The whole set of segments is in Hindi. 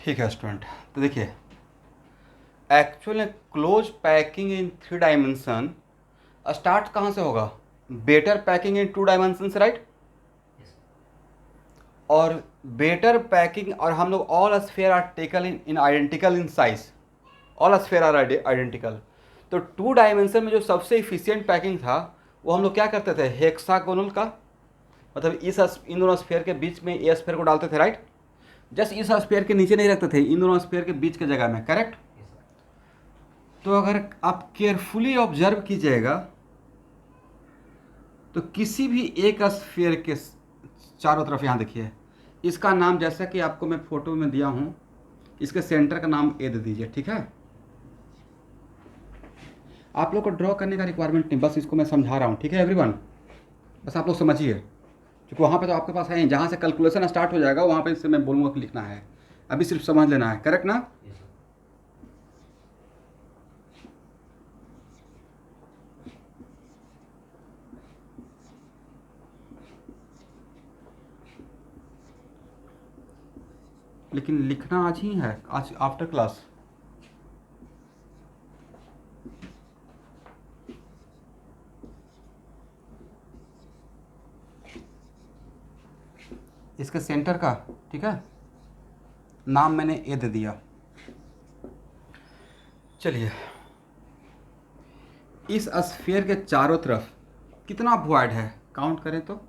ठीक है स्टूडेंट, तो देखिए actual close packing in 3 dimension start कहाँ से होगा? बेटर पैकिंग इन 2 डायमेंशन से, राइट? और बेटर पैकिंग, और हम लोग all sphere are taken in identical in size, all sphere are identical. तो 2 डायमेंशन में जो सबसे इफिशियंट पैकिंग था वो हम लोग क्या करते थे, हेक्सागोनल का, मतलब इन दोनों स्फेयर के बीच में ए स्फेयर को डालते थे, राइट? जस्ट इस स्फेयर के नीचे नहीं रखते थे, इन दोनों स्फेयर के बीच के जगह में, करेक्ट? तो अगर आप केयरफुली ऑब्जर्व कीजिएगा तो किसी भी एक स्फीयर के चारों तरफ, यहाँ देखिए, इसका नाम जैसा कि आपको मैं फोटो में दिया हूँ, इसके सेंटर का नाम ए दे दीजिए, ठीक है? आप लोग को ड्रॉ करने का रिक्वायरमेंट नहीं, बस इसको मैं समझा रहा हूँ, ठीक है एवरीवन? बस आप लोग समझिए, क्योंकि वहाँ पे तो आपके पास है, जहाँ से कैलकुलेशन स्टार्ट हो जाएगा वहाँ पे इससे मैं बोलूँगा कि लिखना है, अभी सिर्फ समझ लेना है, करेक्ट ना? लेकिन लिखना आज ही है, आज आफ्टर क्लास। इसके सेंटर का, ठीक है, नाम मैंने ए दे दिया। चलिए, इस स्फीयर के चारों तरफ कितना वॉइड है काउंट करें तो?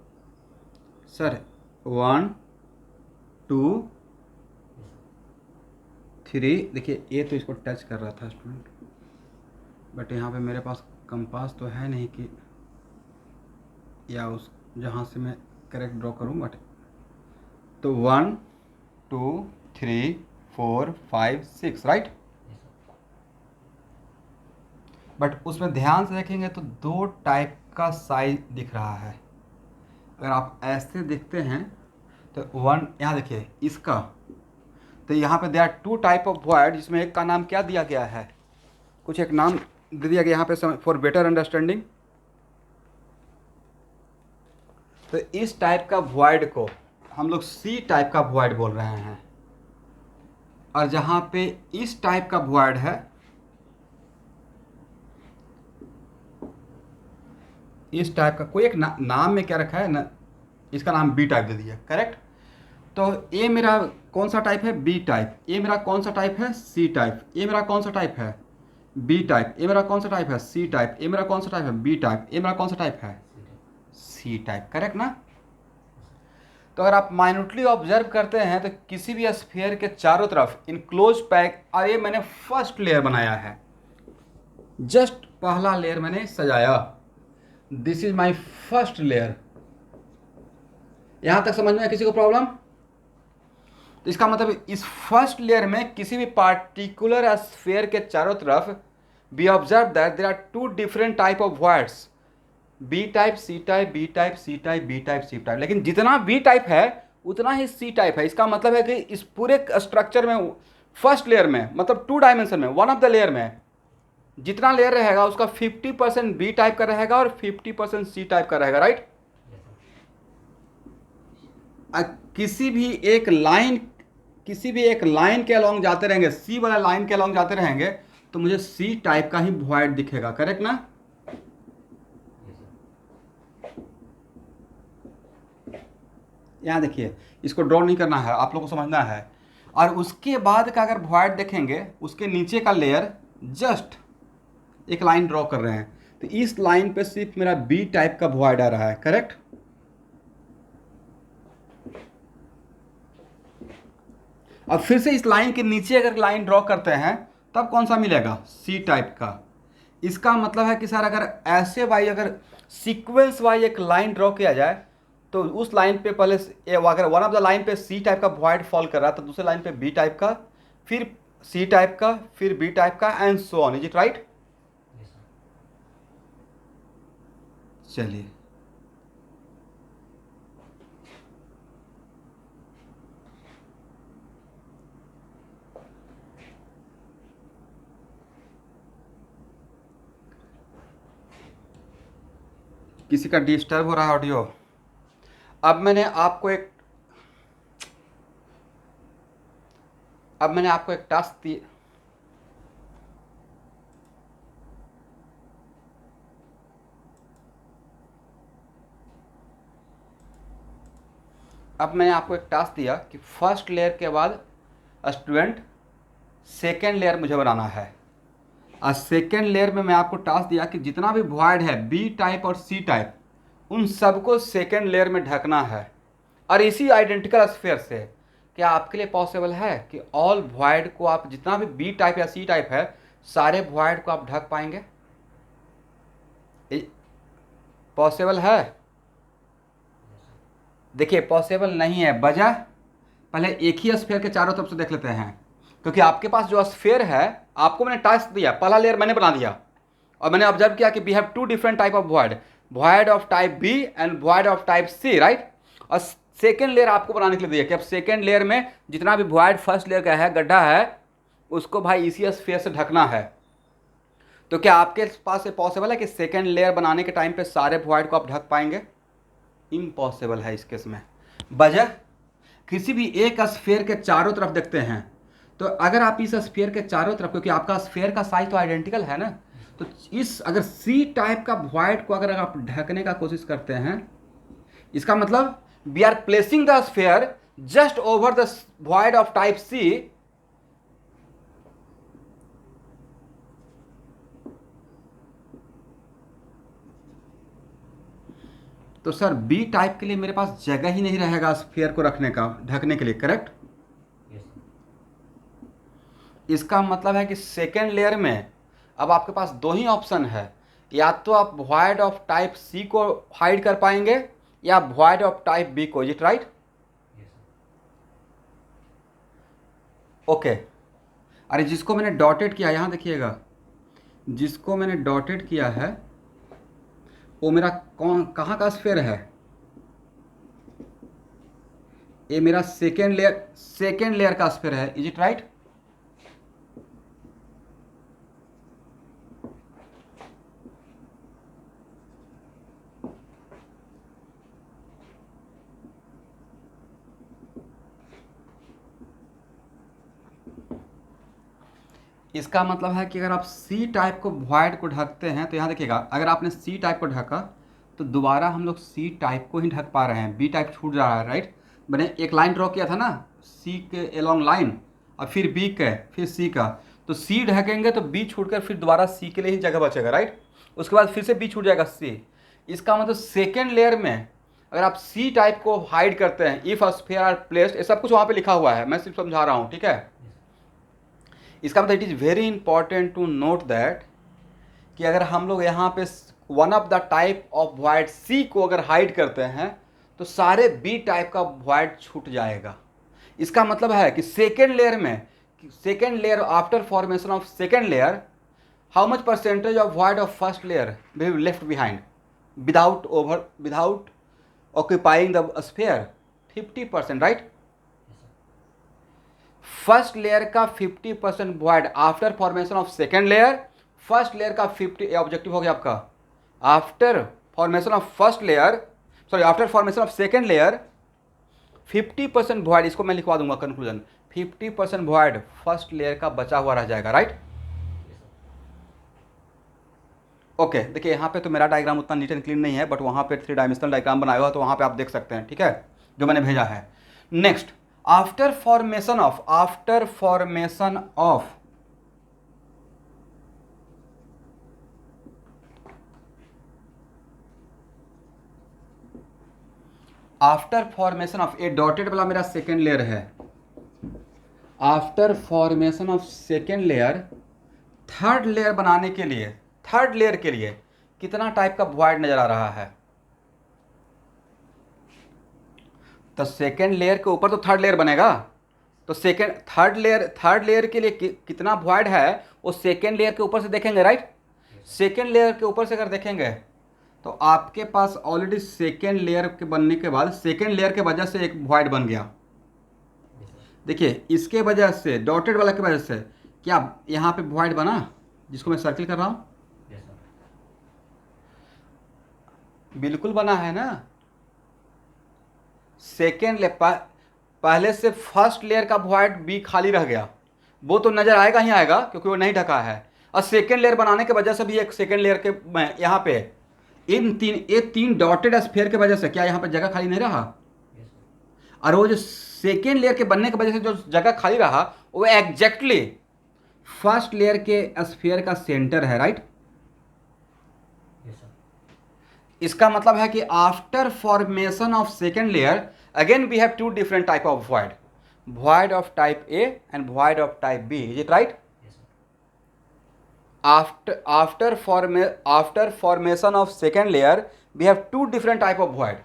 सर 1 2 3, देखिए ए तो इसको टच कर रहा था स्टूडेंट, बट यहाँ पे मेरे पास कंपास तो है नहीं कि या उस जहाँ से मैं करेक्ट ड्रॉ करूँ, बट तो 1 2 3 4 5 6, राइट? बट उसमें ध्यान से देखेंगे तो 2 टाइप का साइज दिख रहा है। अगर आप ऐसे देखते हैं तो 1, यहाँ देखिए इसका, तो यहाँ पे they are 2 type of void, जिसमें एक का नाम क्या दिया गया है, कुछ एक नाम दे दिया गया यहाँ पे फॉर बेटर अंडरस्टैंडिंग। तो इस टाइप का वॉइड को हम लोग सी टाइप का वॉइड बोल रहे हैं, और जहाँ पे इस टाइप का वॉइड है, इस टाइप का कोई एक नाम में क्या रखा है ना, इसका नाम बी टाइप दे दिया, करेक्ट? तो ए मेरा कौन सा टाइप है, बी टाइप। ए मेरा कौन सा टाइप है, सी टाइप। ए मेरा कौन सा टाइप है, बी टाइप। ए मेरा कौन सा टाइप है, सी टाइप। ए मेरा कौन सा टाइप है, बी टाइप। ए मेरा कौन सा टाइप है, सी टाइप, करेक्ट ना? तो अगर आप माइन्यूटली ऑब्जर्व करते हैं तो किसी भी स्फीयर के चारों तरफ इनक्लोज पैक, और ये मैंने फर्स्ट लेयर बनाया है, जस्ट पहला लेयर मैंने सजाया, this is my first layer. यहां तक समझ में है किसी को प्रॉब्लम? तो इसका मतलब इस फर्स्ट लेयर में किसी भी पार्टिकुलर स्फीयर के चारों तरफ be observe that there are 2 different type of voids, B type, C type, B type, C type, B type, C type. लेकिन जितना बी टाइप है उतना ही सी टाइप है। इसका मतलब है कि इस पूरे स्ट्रक्चर में, फर्स्ट लेयर में, मतलब 2 डायमेंशन में, वन ऑफ द लेयर में जितना लेयर रहेगा उसका 50% बी टाइप का रहेगा और 50% सी टाइप का रहेगा, राइट? किसी भी एक लाइन के अलोंग जाते रहेंगे, सी वाला लाइन के अलोंग जाते रहेंगे, तो मुझे सी टाइप का ही वॉइड दिखेगा, करेक्ट ना? यहाँ देखिए, इसको ड्रॉ नहीं करना है, आप लोग को समझना है। और उसके बाद का अगर वॉइड देखेंगे, उसके नीचे का लेयर, जस्ट एक लाइन ड्रॉ कर रहे हैं, तो इस लाइन पे सिर्फ मेरा बी टाइप का वॉइड आ रहा है, करेक्ट? अब फिर से इस लाइन के नीचे अगर लाइन ड्रॉ करते हैं तब कौन सा मिलेगा, सी टाइप का। इसका मतलब है कि सर अगर ऐसे वाई, अगर सीक्वेंस वाई एक लाइन ड्रॉ किया जाए तो उस लाइन पे पहले अगर वन ऑफ द लाइन पे सी टाइप का वॉइड फॉल कर रहा है तो दूसरे लाइन पे बी टाइप का, फिर सी टाइप का, फिर बी टाइप का, and so on. Is it right? चलिए, किसी का डिस्टर्ब हो रहा है ऑडियो? अब मैंने आपको एक, अब मैंने आपको एक टास्क दिया, कि फर्स्ट लेयर के बाद स्टूडेंट सेकेंड लेयर मुझे बनाना है। और सेकेंड लेयर में मैं आपको टास्क दिया कि जितना भी वॉइड है बी टाइप और सी टाइप, उन सबको सेकेंड लेयर में ढकना है। और इसी आइडेंटिकल स्फीयर से क्या आपके लिए पॉसिबल है कि ऑल वॉइड को आप, जितना भी बी टाइप या सी टाइप है, सारे वॉइड को आप ढक पाएंगे? पॉसिबल है? देखिए पॉसिबल नहीं है। वजह, पहले एक ही स्फीयर के चारों तरफ से देख लेते हैं। क्योंकि आपके पास जो स्फीयर है, आपको मैंने टास्क दिया, पहला लेयर मैंने बना दिया और मैंने ऑब्जर्व किया कि we have two different type of void, void of type B and void of type C, right. और सेकेंड लेयर आपको बनाने के लिए दिया कि अब सेकेंड लेयर में जितना भी वॉइड फर्स्ट लेयर का है, गड्ढा है, उसको भाई इसी स्फीयर से ढकना है। तो क्या आपके पास ये पॉसिबल है कि सेकेंड लेयर बनाने के टाइम पे सारे वॉइड को आप ढक पाएंगे? इम्पॉसिबल है इस केस में। वजह, किसी भी एक स्फीयर के चारों तरफ देखते हैं, तो अगर आप इस स्फीयर के चारों तरफ, क्योंकि आपका स्फीयर का साइज तो आइडेंटिकल है ना, तो इस अगर सी टाइप का वॉइड को अगर आप ढकने का कोशिश करते हैं, इसका मतलब we are placing the sphere just over the void of type C. तो सर बी टाइप के लिए मेरे पास जगह ही नहीं रहेगा स्फीयर को रखने का, ढकने के लिए, करेक्ट? इसका मतलब है कि सेकेंड लेयर में अब आपके पास दो ही ऑप्शन है, या तो आप वॉइड ऑफ टाइप सी को हाइड कर पाएंगे या वॉइड ऑफ टाइप बी को। Is it right? ओके। अरे जिसको मैंने डॉटेड किया, यहां देखिएगा, जिसको मैंने डॉटेड किया है वो मेरा कहाँ का स्फीयर है? ये मेरा सेकेंड लेयर का स्फीयर है। Is it right? इसका मतलब है कि अगर आप सी टाइप को वॉइड को ढकते हैं, तो यहाँ देखिएगा, अगर आपने सी टाइप को ढका तो दोबारा हम लोग सी टाइप को ही ढक पा रहे हैं, बी टाइप छूट जा रहा है, राइट। मैंने एक लाइन ड्रॉ किया था ना, सी के एलॉन्ग लाइन, और फिर बी का, फिर सी का, तो सी ढकेंगे तो बी छूट कर फिर दोबारा सी के लिए ही जगह बचेगा, राइट। उसके बाद फिर से बी छूट जाएगा सी। इसका मतलब सेकेंड लेयर में अगर आप सी टाइप को हाइड करते हैं, इफ स्फीयर आर प्लेस्ड, ये सब कुछ वहाँ पे लिखा हुआ है, मैं सिर्फ समझा रहा हूँ, ठीक है। इसका मतलब it is very important to note that कि अगर हम लोग यहाँ पे one of the type of void C को अगर हाइड करते हैं तो सारे बी टाइप का वॉइड छूट जाएगा। इसका मतलब है कि second layer after formation of second layer, how much percentage of void of first layer we left behind without occupying the sphere? 50%, right. First layer का 50% void after formation of second layer, first layer का 50, ऑब्जेक्टिव हो गया आपका, after formation of first layer, sorry after formation of second layer 50% void, इसको मैं लिखवा दूंगा कंक्लूजन, 50% वॉइड फर्स्ट लेयर का बचा हुआ रह जाएगा, राइट। ओके, देखिए यहाँ पे तो मेरा डायग्राम उतना नीट एंड क्लीन नहीं है, बट वहाँ पे 3 डायमेंशनल डायग्राम बनाया हुआ, तो वहाँ पे आप देख सकते हैं, ठीक है, जो मैंने भेजा है। Next, after formation of after formation of A dotted वाला मेरा सेकेंड लेयर है। After formation of second layer, third layer बनाने के लिए, थर्ड लेयर के लिए कितना टाइप का वॉइड नजर आ रहा है? तो सेकेंड लेयर के ऊपर तो थर्ड लेयर बनेगा, तो थर्ड लेयर के लिए कितना वॉइड है वो सेकेंड लेयर के ऊपर से देखेंगे, राइट। सेकेंड लेयर के ऊपर से अगर देखेंगे तो आपके पास ऑलरेडी सेकेंड लेयर के बनने के बाद सेकेंड लेयर के वजह से एक वॉइड बन गया। देखिए इसके वजह से, डॉटेड वाला की वजह से क्या यहाँ पे वॉइड बना, जिसको मैं सर्किल कर रहा हूँ? बिल्कुल बना है ना। सेकेंड लेयर पहले से फर्स्ट लेयर का वॉइड बी खाली रह गया, वो तो नजर आएगा ही आएगा क्योंकि वो नहीं ढका है, और सेकेंड लेयर बनाने की वजह से भी एक सेकेंड लेयर के यहाँ पे ये तीन डॉटेड स्फीयर की वजह से क्या यहाँ पे जगह खाली नहीं रहा, और वो जो सेकेंड लेयर के बनने की वजह से जो जगह खाली रहा वो एग्जैक्टली फर्स्ट लेयर के स्फीयर का सेंटर है, राइट। इसका मतलब है कि after formation of second layer again we have two different type of void, void of type A and void of type B, is it right? After formation of second layer we have two different type of void,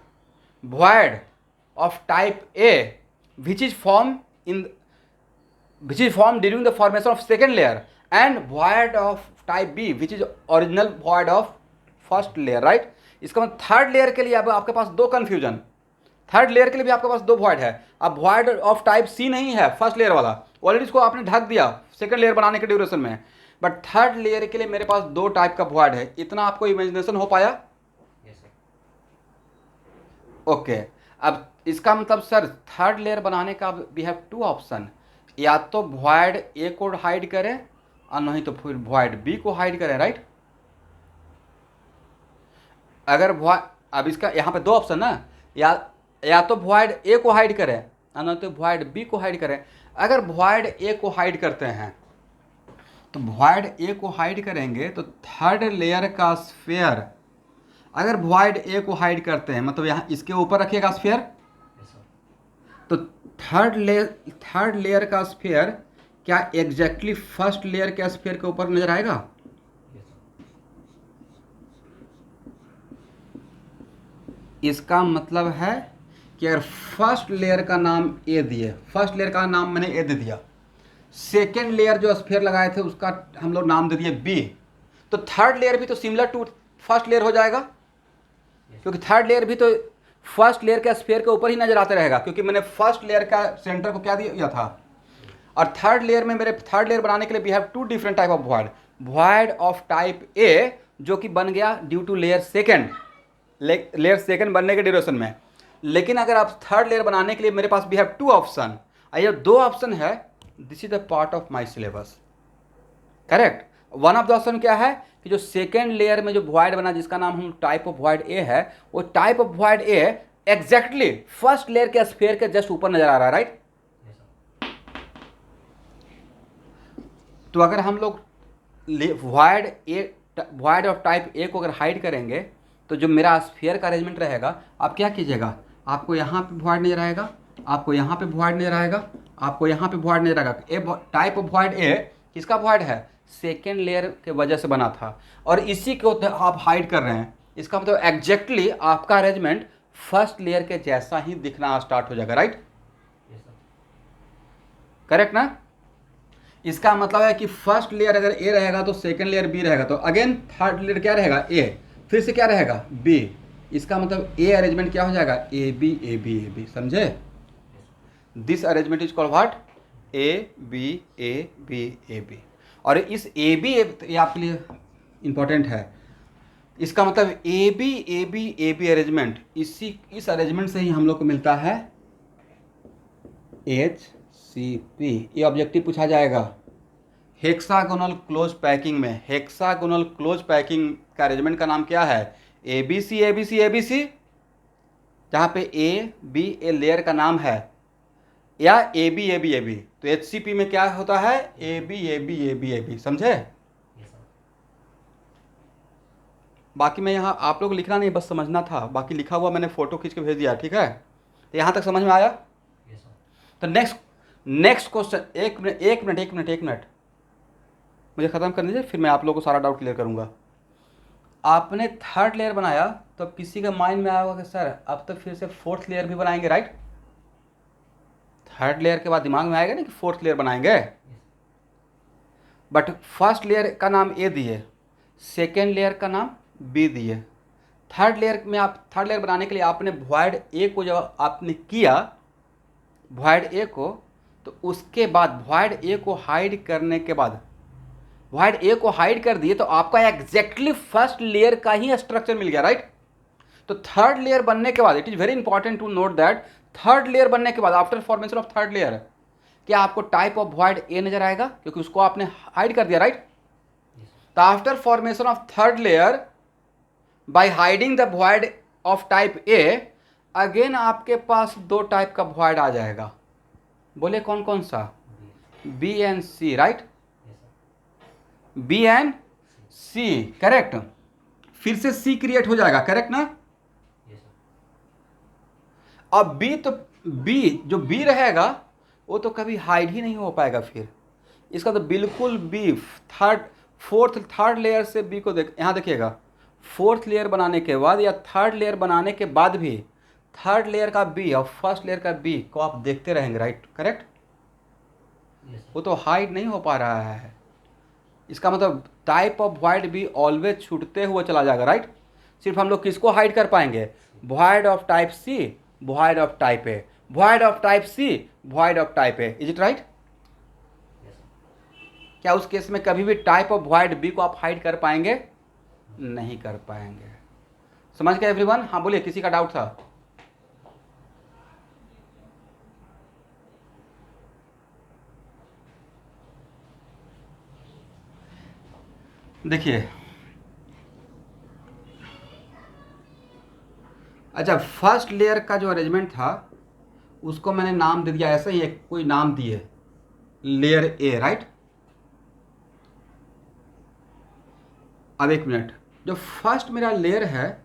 void of type A which is formed during the formation of second layer, and void of type B which is original void of first layer, right? इसका मतलब थर्ड लेयर के लिए अब आपके पास दो कन्फ्यूजन, थर्ड लेयर के लिए भी आपके पास दो void है। अब void ऑफ टाइप C नहीं है फर्स्ट लेयर वाला, ऑलरेडी इसको आपने ढक दिया सेकंड लेयर बनाने के ड्यूरेशन में, बट थर्ड लेयर के लिए मेरे पास दो टाइप का void है। इतना आपको इमेजिनेशन हो पाया? ओके अब इसका मतलब सर थर्ड लेयर बनाने का वी हैव टू ऑप्शन, या तो void A को हाइड करें और नहीं तो फिर void B को हाइड करें, राइट। अगर अब इसका यहाँ पे दो ऑप्शन ना, या तो void A को हाइड करें और नहीं तो void B को हाइड करें। अगर void A को हाइड करते हैं तो void A को हाइड करेंगे तो थर्ड लेयर का स्फीयर, अगर void A को हाइड करते हैं मतलब यहाँ इसके ऊपर रखिएगा स्फीयर, तो थर्ड लेयर का स्फीयर क्या एग्जैक्टली फर्स्ट लेयर के स्फीयर के ऊपर नजर आएगा? इसका मतलब है कि अगर फर्स्ट लेयर का नाम ए दिए, फर्स्ट लेयर का नाम मैंने ए दे दिया, सेकेंड लेयर जो स्फीयर लगाए थे उसका हम लोग नाम दे दिए बी, तो थर्ड लेयर भी तो सिमिलर टू फर्स्ट लेयर हो जाएगा, क्योंकि थर्ड लेयर भी तो फर्स्ट लेयर के स्फीयर के ऊपर ही नजर आते रहेगा, क्योंकि मैंने फर्स्ट लेयर का सेंटर को क्या दिया था। और थर्ड लेयर में मेरे थर्ड लेयर बनाने के लिए we have two different type of void, void of type A जो कि बन गया ड्यू टू लेयर सेकेंड बनने के ड्यूरेशन में। लेकिन अगर आप थर्ड लेयर बनाने के लिए मेरे पास वी हैव टू ऑप्शन, ये दो ऑप्शन है, this is the part of my syllabus, correct. One of the option क्या है कि जो सेकेंड लेयर में जो void बना जिसका नाम हम टाइप ऑफ void A है, वो type of void A exactly first layer के स्फीयर के जस्ट ऊपर नजर आ रहा है, राइट। तो अगर हम लोग void ऑफ टाइप A को अगर हाइड करेंगे तो जो मेरा स्फीयर का अरेंजमेंट रहेगा, आप क्या कीजिएगा, आपको यहाँ पे void नहीं रहेगा, आपको यहाँ पे void नहीं रहेगा, आपको यहाँ पे void नहीं रहेगा। टाइप ऑफ void A किसका void है? सेकेंड लेयर के वजह से बना था, और इसी को आप हाइड कर रहे हैं। इसका मतलब एग्जैक्टली आपका अरेंजमेंट फर्स्ट लेयर के जैसा ही दिखना स्टार्ट हो जाएगा, राइट, करेक्ट ना। इसका मतलब है कि फर्स्ट लेयर अगर ए रहेगा तो सेकेंड लेयर बी रहेगा, तो अगेन थर्ड लेयर क्या रहेगा? ए, फिर से क्या रहेगा? बी। इसका मतलब ए अरेंजमेंट क्या हो जाएगा? A B A B A B, समझे? This arrangement is called what? A B A B A B. और इस ए बी ये आपके लिए इंपॉर्टेंट है। इसका मतलब ए बी अरेंजमेंट, इस अरेंजमेंट से ही हम लोग को मिलता है एच सी पी। ये ऑब्जेक्टिव पूछा जाएगा हेक्सागोनल क्लोज पैकिंग में। हेक्सागोनल क्लोज पैकिंग का अरेंजमेंट का नाम क्या है? A B C A B C A B C, जहाँ पे ए बी ए लेयर का नाम है, या A B A B A B. तो एच सी पी में क्या होता है? A B A B A B A B, समझे? बाकी मैं यहाँ आप लोग लिखना नहीं, बस समझना था, बाकी लिखा हुआ मैंने फ़ोटो खींच के भेज दिया, ठीक है? तो यहाँ तक समझ में आया? तो नेक्स्ट क्वेश्चन, एक मिनट मुझे ख़त्म कर दीजिए, फिर मैं आप लोगों को सारा डाउट क्लियर करूँगा। आपने थर्ड लेयर बनाया तो किसी का माइंड में आया होगा कि सर अब तो फिर से फोर्थ लेयर भी बनाएंगे, राइट? थर्ड लेयर के बाद दिमाग में आएगा ना कि फोर्थ लेयर बनाएंगे, बट फर्स्ट लेयर का नाम ए दिए, सेकेंड लेयर का नाम बी दिए। थर्ड लेयर में आप थर्ड लेयर बनाने के लिए आपने void ए को जब आपने किया void ए को, तो उसके बाद void ए को हाइड करने के बाद void ए को हाइड कर दिए तो आपका एग्जैक्टली फर्स्ट लेयर का ही स्ट्रक्चर मिल गया, राइट? तो थर्ड लेयर बनने के बाद it is very important to note that third layer बनने के बाद, after formation of third layer, क्या आपको टाइप ऑफ वॉइड ए नजर आएगा? क्योंकि उसको आपने हाइड कर दिया, राइट? तो after formation of third layer by hiding the void of type A, again आपके पास दो टाइप का वॉइड आ जाएगा। बोले कौन कौन सा? B and C, right? B and C, correct. फिर से सी क्रिएट हो जाएगा, करेक्ट ना? अब बी, तो बी जो बी रहेगा वो तो कभी हाइड ही नहीं हो पाएगा। फिर इसका तो बिल्कुल बी थर्ड लेयर से बी को देख, यहाँ देखिएगा, फोर्थ लेयर बनाने के बाद या थर्ड लेयर बनाने के बाद भी थर्ड लेयर का बी और फर्स्ट लेयर का बी को आप देखते रहेंगे, राइट? करेक्ट। वो तो हाइड नहीं हो पा रहा है। इसका मतलब टाइप ऑफ वॉइड भी ऑलवेज छूटते हुए चला जाएगा, राइट? सिर्फ हम लोग किसको हाइड कर पाएंगे? Void of type C, void of type A, void of type C, void of type A. Is it right? क्या उस केस में कभी भी टाइप ऑफ वॉइड बी को आप हाइड कर पाएंगे? नहीं कर पाएंगे। समझ गए एवरीवन? हाँ बोलिए, किसी का डाउट था? देखिए, अच्छा, फर्स्ट लेयर का जो अरेंजमेंट था उसको मैंने नाम दे दिया, ऐसे ही एक कोई नाम दिए, लेयर ए, राइट? अब एक मिनट, जो फर्स्ट मेरा लेयर है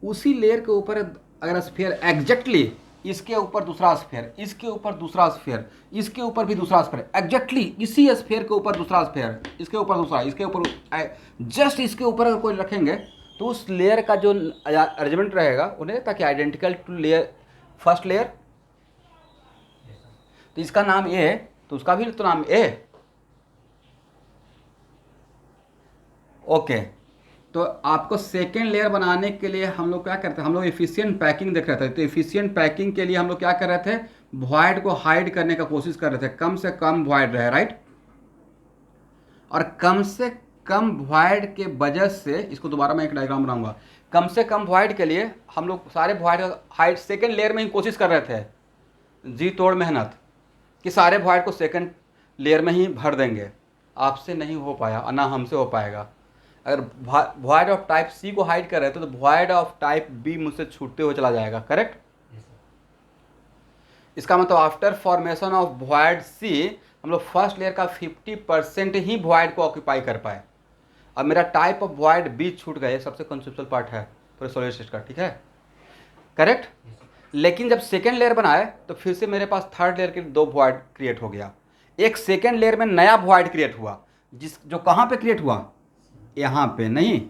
उसी लेयर के ऊपर अगर स्फीयर एग्जैक्टली इसके ऊपर दूसरा स्फीयर, इसके ऊपर दूसरा स्फीयर, इसके ऊपर भी दूसरा स्फीयर, एग्जैक्टली इसी स्फीयर के ऊपर दूसरा स्फीयर, इसके ऊपर दूसरा, इसके ऊपर, जस्ट इसके ऊपर अगर कोई रखेंगे तो उस लेयर का जो अरेंजमेंट रहेगा उन्हें, ताकि identical to layer first layer, तो इसका नाम ए, तो उसका भी तो नाम ए। ओके, तो आपको सेकेंड लेयर बनाने के लिए हम लोग क्या करते हैं? हम लोग एफिशिएंट पैकिंग देख रहे थे। तो एफिशिएंट पैकिंग के लिए हम लोग क्या कर रहे थे? वॉइड को हाइड करने का कोशिश कर रहे थे, कम से कम वॉइड रहे, राइट? और कम से कम वॉइड के वजह से, इसको दोबारा मैं एक डायग्राम बनाऊंगा, कम से कम वॉइड के लिए हम लोग सारे वॉइड का हाइड सेकेंड लेयर में ही कोशिश कर रहे थे, जी तोड़ मेहनत, कि सारे वॉइड को सेकेंड लेयर में ही भर देंगे। आपसे नहीं हो पाया और ना हमसे हो पाएगा। अगर वॉइड ऑफ टाइप सी को हाइड कर रहे थे तो वॉइड ऑफ टाइप बी मुझसे छूटते हुए चला जाएगा, करेक्ट? इसका मतलब आफ्टर फॉर्मेशन ऑफ वॉइड सी हम लोग फर्स्ट लेयर का 50% ही वॉइड को ऑक्यूपाई कर पाए। अब मेरा टाइप ऑफ वॉइड बी छूट गए, सबसे कंसेप्चुअल पार्ट है पूरे सॉलिड स्टेट का, ठीक है? करेक्ट। लेकिन जब सेकेंड लेयर बनाए तो फिर से मेरे पास थर्ड लेयर के दो वॉइड क्रिएट हो गया। एक सेकेंड लेयर में नया वॉइड क्रिएट हुआ, जो कहाँ पे क्रिएट हुआ? यहाँ पे नहीं,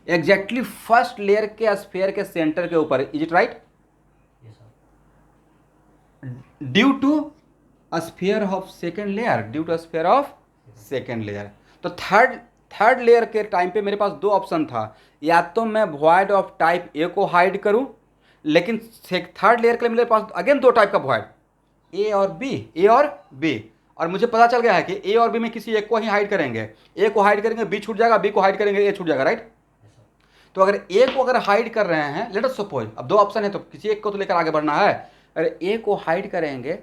एग्जैक्टली फर्स्ट लेयर के स्फीयर के सेंटर के ऊपर। Is it right? Due to sphere of second layer, due to sphere of second layer. तो थर्ड लेयर के टाइम पे मेरे पास दो ऑप्शन था, या तो मैं वॉइड ऑफ टाइप ए को हाइड करूं, लेकिन थर्ड लेयर के लिए मेरे पास अगेन दो टाइप का वॉइड, ए और बी, ए और बी। और मुझे पता चल गया है कि ए और बी में किसी एक को ही हाइड करेंगे। ए को हाइड करेंगे बी छूट जाएगा, बी को हाइड करेंगे ए छूट जाएगा, राइट? तो अगर ए को अगर हाइड कर रहे हैं, लेट अस सपोज, अब दो ऑप्शन है तो किसी एक को तो लेकर आगे बढ़ना है। अगर ए को हाइड करेंगे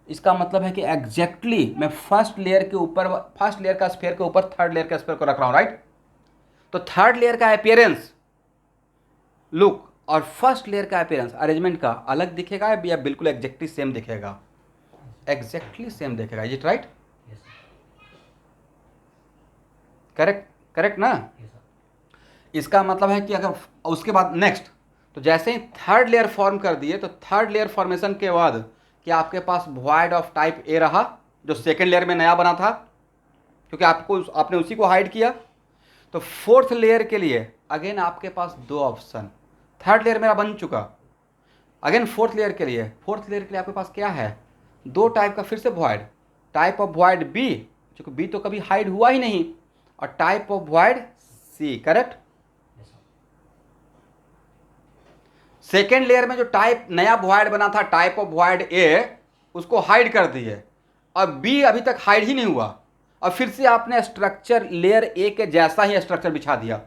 इसका मतलब है कि एग्जैक्टली मैं फर्स्ट लेयर के ऊपर, फर्स्ट लेयर का स्फीयर के ऊपर थर्ड लेयर का स्फीयर को रख रहा हूं, राइट? तो थर्ड लेयर का अपीयरेंस, लुक, और फर्स्ट लेयर का अपीयरेंस, अरेंजमेंट का अलग दिखेगा या बिल्कुल एग्जैक्टली सेम दिखेगा? एग्जैक्टली सेम दिखेगा। Is it right? Correct, correct ना? इसका मतलब है कि अगर उसके बाद नेक्स्ट, तो जैसे ही थर्ड लेयर फॉर्म कर दिए तो थर्ड लेयर फॉर्मेशन के बाद क्या आपके पास वॉइड ऑफ टाइप ए रहा, जो सेकेंड लेयर में नया बना था, क्योंकि आपने उसी को हाइड किया। तो फोर्थ लेयर के लिए अगेन आपके पास दो ऑप्शन, थर्ड लेयर मेरा बन चुका, अगेन फोर्थ लेयर के लिए आपके पास क्या है? दो टाइप का फिर से void, type of void B, क्योंकि बी तो कभी हाइड हुआ ही नहीं, और type of void C, correct? Second layer में जो टाइप नया वॉइड बना था, टाइप ऑफ वॉइड ए, उसको हाइड कर दिए, और बी अभी तक हाइड ही नहीं हुआ, और फिर से आपने स्ट्रक्चर लेयर ए के जैसा ही स्ट्रक्चर बिछा दिया।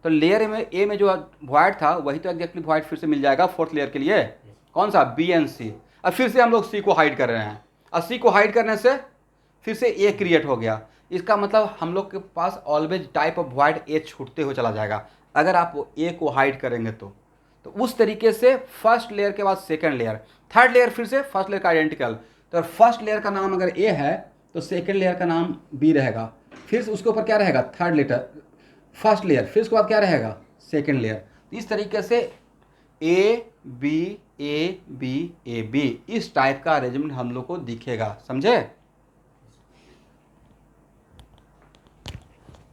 तो लेयर में ए में जो वॉइड था वही तो एग्जैक्टली वॉइड फिर से मिल जाएगा फोर्थ लेयर के लिए, कौन सा, बी एंड सी। अब फिर से हम लोग सी को हाइड कर रहे हैं, और सी को हाइड करने से फिर से ए क्रिएट हो गया। इसका मतलब हम लोग के पास ऑलवेज टाइप ऑफ वॉइड ए छूटते हुए चला जाएगा अगर आप ए को हाइड करेंगे तो उस तरीके से फर्स्ट लेयर के बाद सेकंड लेयर, थर्ड लेयर फिर से फर्स्ट लेयर का आइडेंटिकल। तो फर्स्ट लेयर का नाम अगर ए है तो सेकंड लेयर का नाम बी रहेगा, फिर उसके ऊपर क्या रहेगा, थर्ड लेटर फर्स्ट लेयर, फिर उसके बाद क्या रहेगा, सेकंड लेयर। इस तरीके से A B A B A B, इस टाइप का अरेंजमेंट हम लोग को दिखेगा, समझे?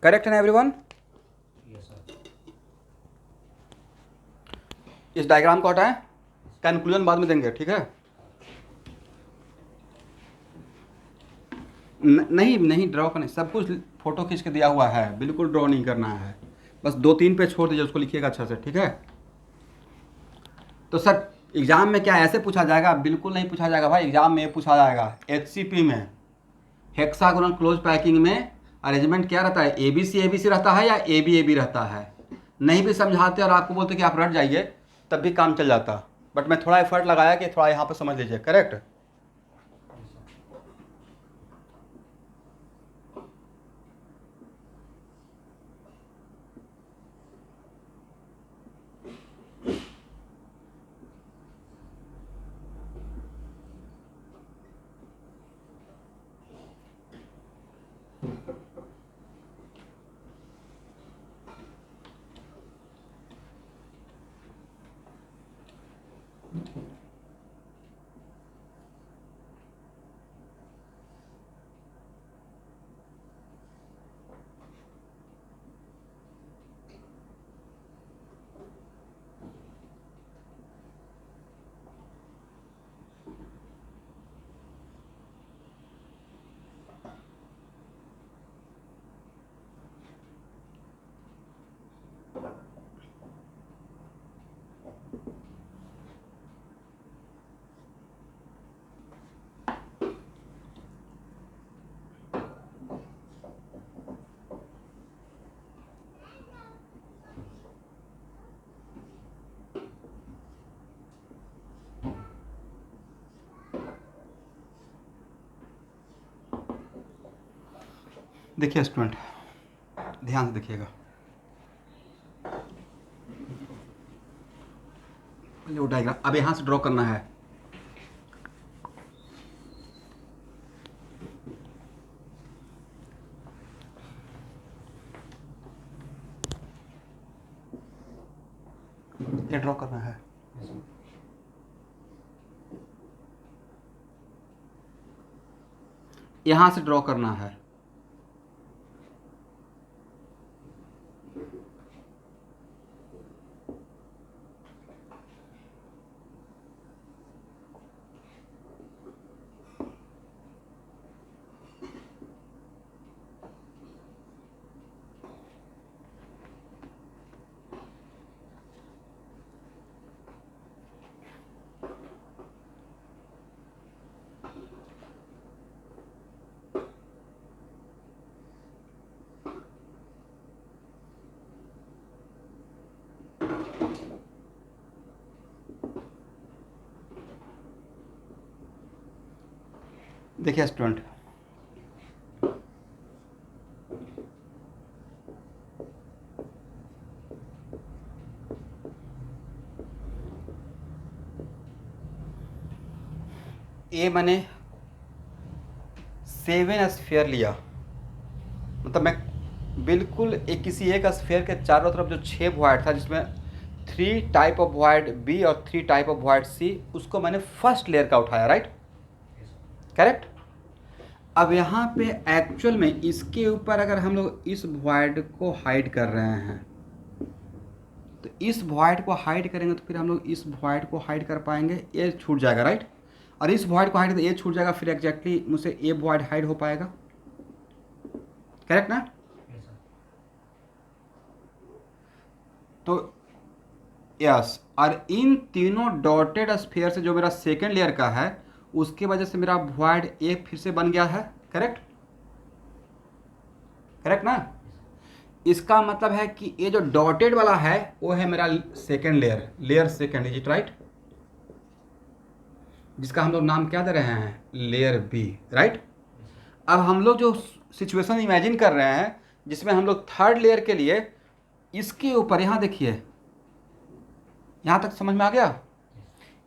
करेक्ट है ना एवरीवन? इस डायग्राम को हटाएं, कंक्लूजन बाद में देंगे, ठीक है? नहीं ड्रॉ करना, सब कुछ फोटो खींच के दिया हुआ है, बिल्कुल ड्रॉ नहीं करना है, बस 2-3 पे छोड़ दीजिए, उसको लिखिएगा अच्छा से, ठीक है? तो सर एग्जाम में क्या ऐसे पूछा जाएगा? बिल्कुल नहीं पूछा जाएगा भाई, एग्जाम में पूछा जाएगा HCP में, हेक्सागोनल क्लोज पैकिंग में अरेंजमेंट क्या रहता है, ABC रहता है या AB रहता है। नहीं भी समझाते और आपको बोलते कि आप रट जाइए तब भी काम चल जाता, बट मैं थोड़ा एफर्ट लगाया कि थोड़ा यहाँ पर समझ लीजिए, करेक्ट? देखिए स्टूडेंट, ध्यान से देखिएगा, वो डायग्राम अब यहाँ से ड्रॉ करना है। ये ड्रॉ करना है, यहाँ से ड्रॉ करना है। देखिए स्टूडेंट, ये मैंने 7 स्फीयर लिया, मतलब मैं बिल्कुल किसी एक स्फीयर के चारों तरफ जो 6 वॉइड था, जिसमें 3 टाइप ऑफ वॉइड बी और 3 टाइप ऑफ वॉइड सी, उसको मैंने फर्स्ट लेयर का उठाया, राइट? करेक्ट। अब यहाँ पे एक्चुअल में इसके ऊपर अगर हम लोग इस वॉइड को हाइड कर रहे हैं तो इस वॉइड को हाइड करेंगे तो फिर हम लोग इस वॉइड को हाइड कर पाएंगे, ये छूट जाएगा, राइट? और इस वॉइड को हाइड तो ये छूट जाएगा, फिर एग्जैक्टली मुझसे ये वॉइड हाइड हो पाएगा, करेक्ट ना? तो यस, और इन तीनों डॉटेड स्फीयर से जो मेरा सेकेंड लेयर का है उसकी वजह से मेरा वॉइड ए फिर से बन गया है, करेक्ट? करेक्ट ना? इसका मतलब है कि ये जो डॉटेड वाला है वो है मेरा second layer, layer second, is it right? जिसका हम लोग नाम क्या दे रहे हैं, लेयर बी, राइट। अब हम लोग जो सिचुएशन इमेजिन कर रहे हैं जिसमें हम लोग थर्ड लेयर के लिए इसके ऊपर, यहाँ देखिए, यहाँ तक समझ में आ गया।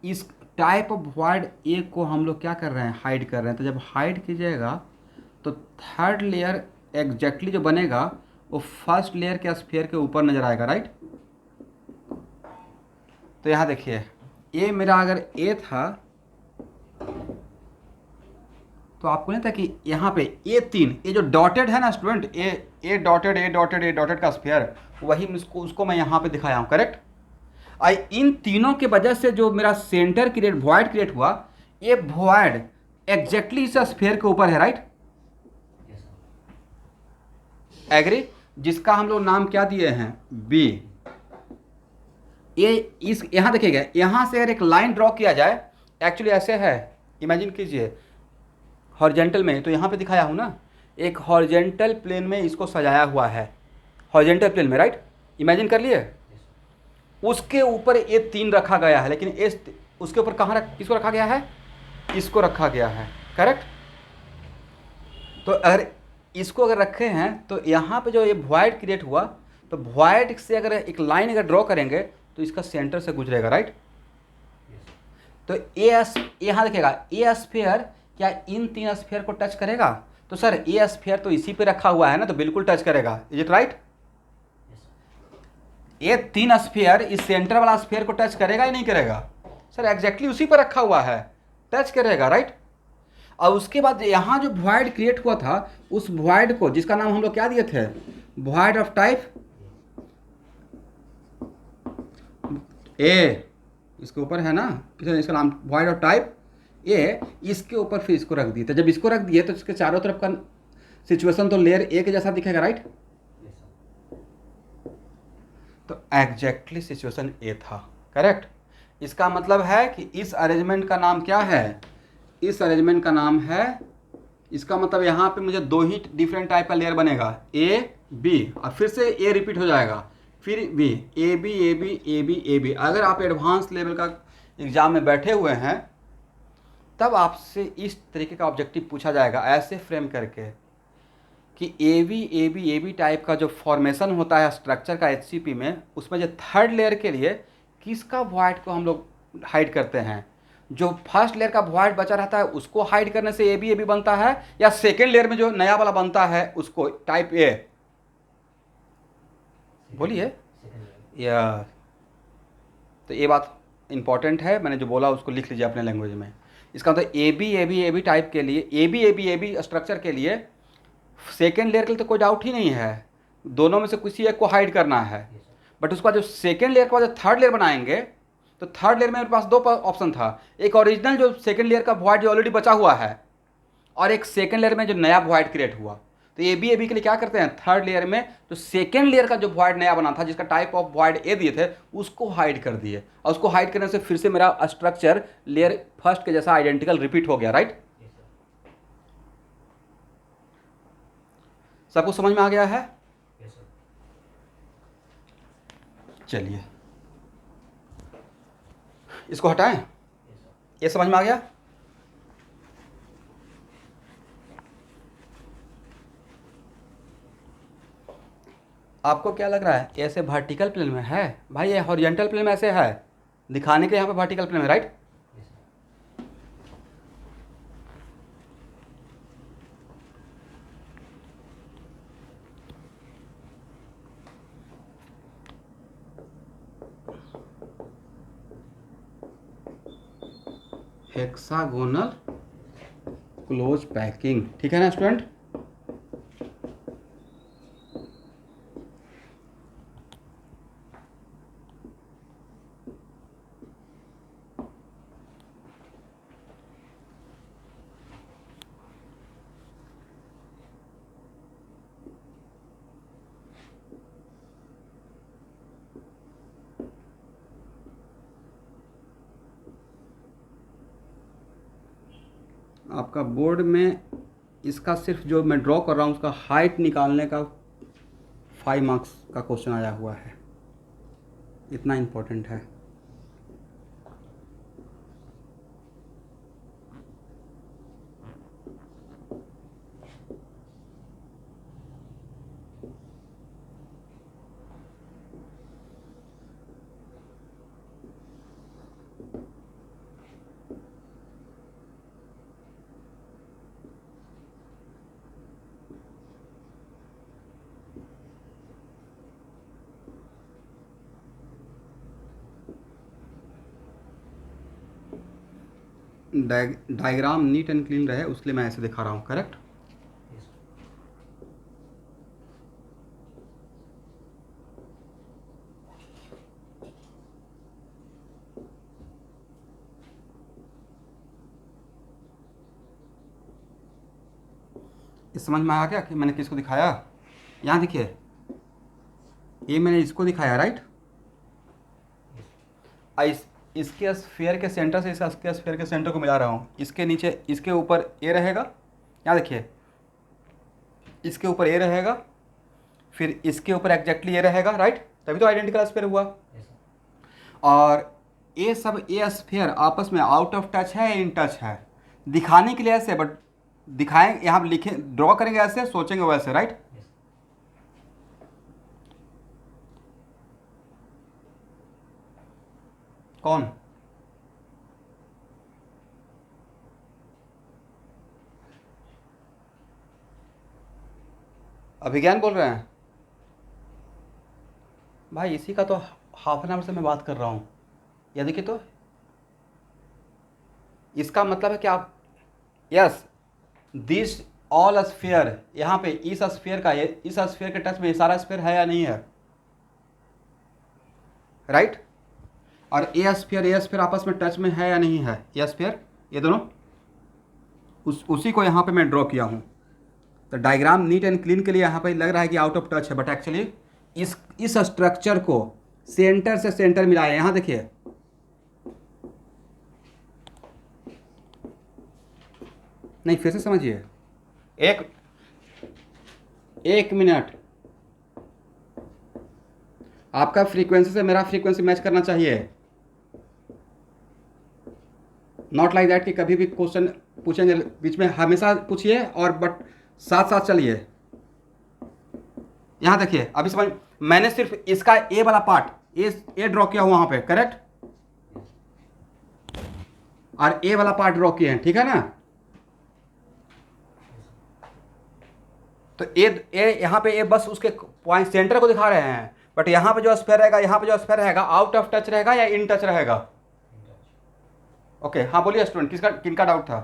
इस टाइप ऑफ वॉइड ए को हम लोग क्या कर रहे हैं, हाइड कर रहे हैं। तो जब हाइड कीजिएगा तो थर्ड लेयर एग्जैक्टली जो बनेगा वो फर्स्ट लेयर के स्फीयर के ऊपर नजर आएगा, राइट। तो यहाँ देखिए, ए मेरा अगर ए था तो आपको नहीं था कि यहाँ पे ए तीन, ये जो डॉटेड है ना स्टूडेंट, ए डॉटेड ए डॉटेड ए डॉटेड का स्फीयर, वही उसको मैं यहाँ पे दिखाया हूँ, करेक्ट। आई इन तीनों के वजह से जो मेरा सेंटर क्रिएट वॉइड क्रिएट हुआ, ये वॉइड एग्जैक्टली इस स्फीयर के ऊपर है, राइट। एग्री। जिसका हम लोग नाम क्या दिए हैं, बी। ये इस यहाँ देखिएगा, यहाँ से अगर एक लाइन ड्रॉ किया जाए, एक्चुअली ऐसे है, इमेजिन कीजिए हॉरिजेंटल में, तो यहाँ पे दिखाया हूँ ना, एक हॉरिजेंटल प्लेन में इसको सजाया हुआ है, हॉरिजेंटल प्लेन में, राइट। इमेजिन कर लिए, उसके ऊपर ये तीन रखा गया है, लेकिन इस उसके ऊपर कहाँ किसको रखा गया है, इसको रखा गया है, करेक्ट। तो अगर इसको अगर रखे हैं तो यहाँ पे जो ये वॉइड क्रिएट हुआ, तो वॉइड से अगर एक लाइन अगर ड्रॉ करेंगे तो इसका सेंटर से गुजरेगा, राइट। तो यहाँ देखिएगा, ए स्फीयर क्या इन तीन स्फीयर को टच करेगा, तो सर ए स्फीयर तो इसी पे रखा हुआ है ना, तो बिल्कुल टच करेगा, इज इट राइट। ये तीन स्फीयर इस सेंटर वाला स्फीयर को टच करेगा या नहीं करेगा, सर एग्जैक्टली उसी पर रखा हुआ है, टच करेगा, राइट। और उसके बाद यहाँ जो वॉइड क्रिएट हुआ था, उस वॉइड को, जिसका नाम हम लोग क्या दिए थे, वॉइड ऑफ टाइप ए, इसके ऊपर है ना, इसका नाम वॉइड ऑफ टाइप ए, इसके ऊपर फिर इसको रख दिए थे। जब इसको रख दिए तो इसके चारों तरफ का सिचुएशन तो लेयर ए के जैसा दिखेगा, राइट। तो एग्जैक्टली सिचुएशन ए था, करेक्ट। इसका मतलब है कि इस अरेंजमेंट का नाम क्या है, इस अरेंजमेंट का नाम है, इसका मतलब यहाँ पे मुझे दो ही डिफरेंट टाइप का लेयर बनेगा, ए बी, और फिर से ए रिपीट हो जाएगा, फिर B, A B A B A B A B. अगर आप एडवांस लेवल का एग्जाम में बैठे हुए हैं तब आपसे इस तरीके का ऑब्जेक्टिव पूछा जाएगा, ऐसे फ्रेम करके कि ए बी टाइप का जो फॉर्मेशन होता है स्ट्रक्चर का एचसीपी में, उसमें जो थर्ड लेयर के लिए किसका वॉइड को हम लोग हाइड करते हैं, जो फर्स्ट लेयर का वॉइड बचा रहता है उसको हाइड करने से ए बी बनता है, या सेकेंड लेयर में जो नया वाला बनता है उसको, टाइप ए, बोलिए या। तो ये बात इंपॉर्टेंट है, मैंने जो बोला उसको लिख लीजिए अपने लैंग्वेज में। इसका मतलब ए बी टाइप के लिए, ए बी स्ट्रक्चर के लिए सेकेंड लेयर के लिए तो कोई डाउट ही नहीं है, दोनों में से किसी एक को हाइड करना है। बट उसके बाद जो सेकेंड लेयर के बाद जो थर्ड लेयर बनाएंगे, तो थर्ड लेयर में मेरे पास दो ऑप्शन था, एक ओरिजिनल जो सेकेंड लेयर का वॉइड जो ऑलरेडी बचा हुआ है, और एक सेकेंड लेयर में जो नया वॉइड क्रिएट हुआ। तो ए बी के लिए क्या करते हैं, थर्ड लेयर में जो सेकेंड लेयर का जो वॉइड नया बना था, जिसका टाइप ऑफ वॉइड ए दिए थे, उसको हाइड कर दिए, और उसको हाइड करने से फिर से मेरा स्ट्रक्चर लेयर फर्स्ट के जैसा आइडेंटिकल रिपीट हो गया, राइट। सबको समझ में आ गया है। चलिए इसको हटाएं, ये समझ में आ गया। आपको क्या लग रहा है, ऐसे वर्टिकल प्लेन में है भाई, ये हॉरिजॉन्टल प्लेन में ऐसे है, दिखाने के यहाँ पे वर्टिकल प्लेन में, राइट। हेक्सागोनल क्लोज पैकिंग, ठीक है ना स्टूडेंट। आपका बोर्ड में इसका सिर्फ जो मैं ड्रॉ कर रहा हूँ उसका हाइट निकालने का 5 मार्क्स का क्वेश्चन आया हुआ है, इतना इम्पोर्टेंट है। डायग्राम नीट एंड क्लीन रहे उसके लिए मैं ऐसे दिखा रहा हूँ, करेक्ट। इस समझ में आ गया कि मैंने किसको दिखाया। यहाँ देखिए, ये मैंने इसको दिखाया, राइट। इसके स्फीयर के सेंटर से इसके स्फीयर के सेंटर को मिला रहा हूँ। इसके नीचे, इसके ऊपर ए रहेगा, यहाँ देखिए, इसके ऊपर ए रहेगा, फिर इसके ऊपर एग्जैक्टली ए रहेगा, राइट। तभी तो आइडेंटिकल स्फीयर हुआ। और ये सब ए स्फीयर आपस में आउट ऑफ टच है, इन टच है, दिखाने के लिए ऐसे, बट दिखाएं यहाँ लिखे, ड्रॉ करेंगे ऐसे, सोचेंगे वैसे, राइट। कौन? अभिज्ञान बोल रहे हैं भाई, इसी का तो हाफ एन आवर से मैं बात कर रहा हूँ। यह देखिए तो, इसका मतलब है कि आप, यस, दिस ऑल स्फीयर, यहाँ पे इस स्फीयर का, इस स्फीयर के टच में सारा स्फीयर है या नहीं है, राइट। और ए स्फीयर आपस में टच में है या नहीं है, ए स्फीयर, ये दोनों, उसी को यहाँ पे मैं ड्रॉ किया हूँ। तो डायग्राम नीट एंड क्लीन के लिए यहाँ पे लग रहा है कि आउट ऑफ टच है, बट एक्चुअली इस स्ट्रक्चर को सेंटर से सेंटर मिलाया। यहाँ देखिए, नहीं फिर से समझिए, एक मिनट, आपका फ्रीक्वेंसी से मेरा फ्रीक्वेंसी मैच करना चाहिए। नॉट लाइक दैट कि कभी भी क्वेश्चन पूछेंगे बीच में, हमेशा पूछिए और बट साथ साथ चलिए। यहां देखिए, अभी समझ, मैंने सिर्फ इसका ए वाला पार्ट ए ड्रॉ किया हुआ वहां पे, करेक्ट, और ए वाला पार्ट ड्रॉ किए हैं, ठीक है ना। तो ए यहां पे ए बस उसके पॉइंट सेंटर को दिखा रहे हैं, बट यहां पे जो स्फीयर रहेगा, यहां पे जो स्फीयर रहेगा, आउट ऑफ टच रहेगा या इन टच रहेगा। ओके, हाँ बोलिए स्टूडेंट, किनका डाउट था।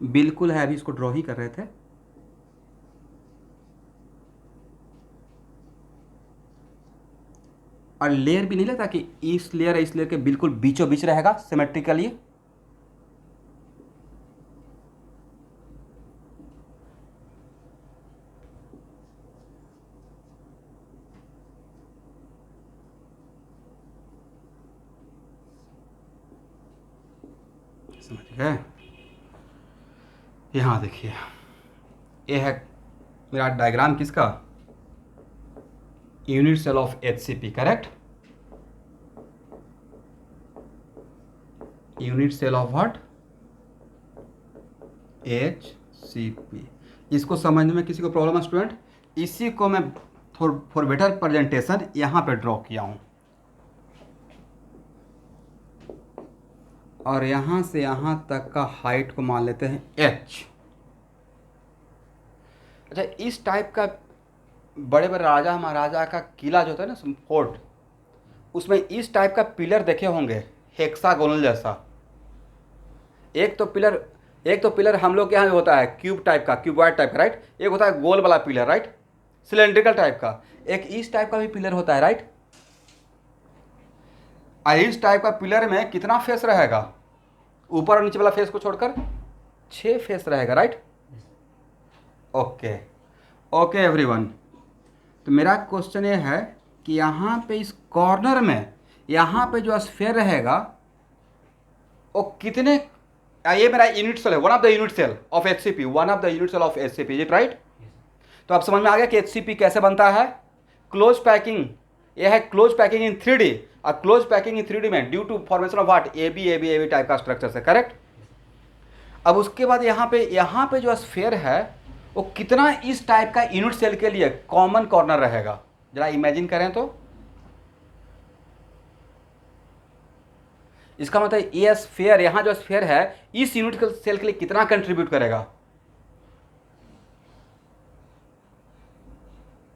बिल्कुल है, अभी इसको ड्रॉ ही कर रहे थे। और लेयर भी नहीं लेता कि इस लेयर के बिल्कुल बीचों बीच रहेगा सिमेट्रिकली। समझ गए। यहाँ देखिए, ये है मेरा डायग्राम किसका, unit cell of HCP, correct. Unit cell of what, HCP। इसको समझने में किसी को प्रॉब्लम है स्टूडेंट? इसी को मैं फॉर बेटर प्रेजेंटेशन यहाँ पे ड्रॉ किया हूँ, और यहाँ से यहाँ तक का हाइट को मान लेते हैं H। अच्छा, इस टाइप का बड़े बड़े राजा महाराजा का किला जो होता है ना, फोर्ट, उसमें इस टाइप का पिलर देखे होंगे, हेक्सागोनल जैसा। एक तो पिलर हम लोग के यहाँ होता है क्यूब टाइप का, क्यूबॉइड टाइप का, राइट। एक होता है गोल वाला पिलर, राइट, सिलेंड्रिकल टाइप का। एक इस टाइप का भी पिलर होता है, राइट। और इस टाइप का पिलर में कितना फेस रहेगा, ऊपर और नीचे वाला फेस को छोड़कर 6 फेस रहेगा, राइट। ओके ओके एवरीवन, तो मेरा क्वेश्चन ये है कि यहाँ पे इस कॉर्नर में, यहाँ पे जो स्फीयर रहेगा वो कितने, ये मेरा यूनिट सेल है, one of the unit cell of HCP, one of the unit cell of HCP, is it right. तो आप समझ में आ गया कि HCP कैसे बनता है। क्लोज पैकिंग, यह है क्लोज पैकिंग इन 3D, और क्लोज पैकिंग इन 3D में due to formation of what, AB type का स्ट्रक्चर से, करेक्ट। अब उसके बाद यहाँ पे जो स्फीयर है वो कितना इस टाइप का यूनिट सेल के लिए कॉमन कॉर्नर रहेगा, जरा इमेजिन करें तो। इसका मतलब ये स्फीयर, यहाँ जो स्फीयर है, इस यूनिट सेल के लिए कितना कंट्रीब्यूट करेगा,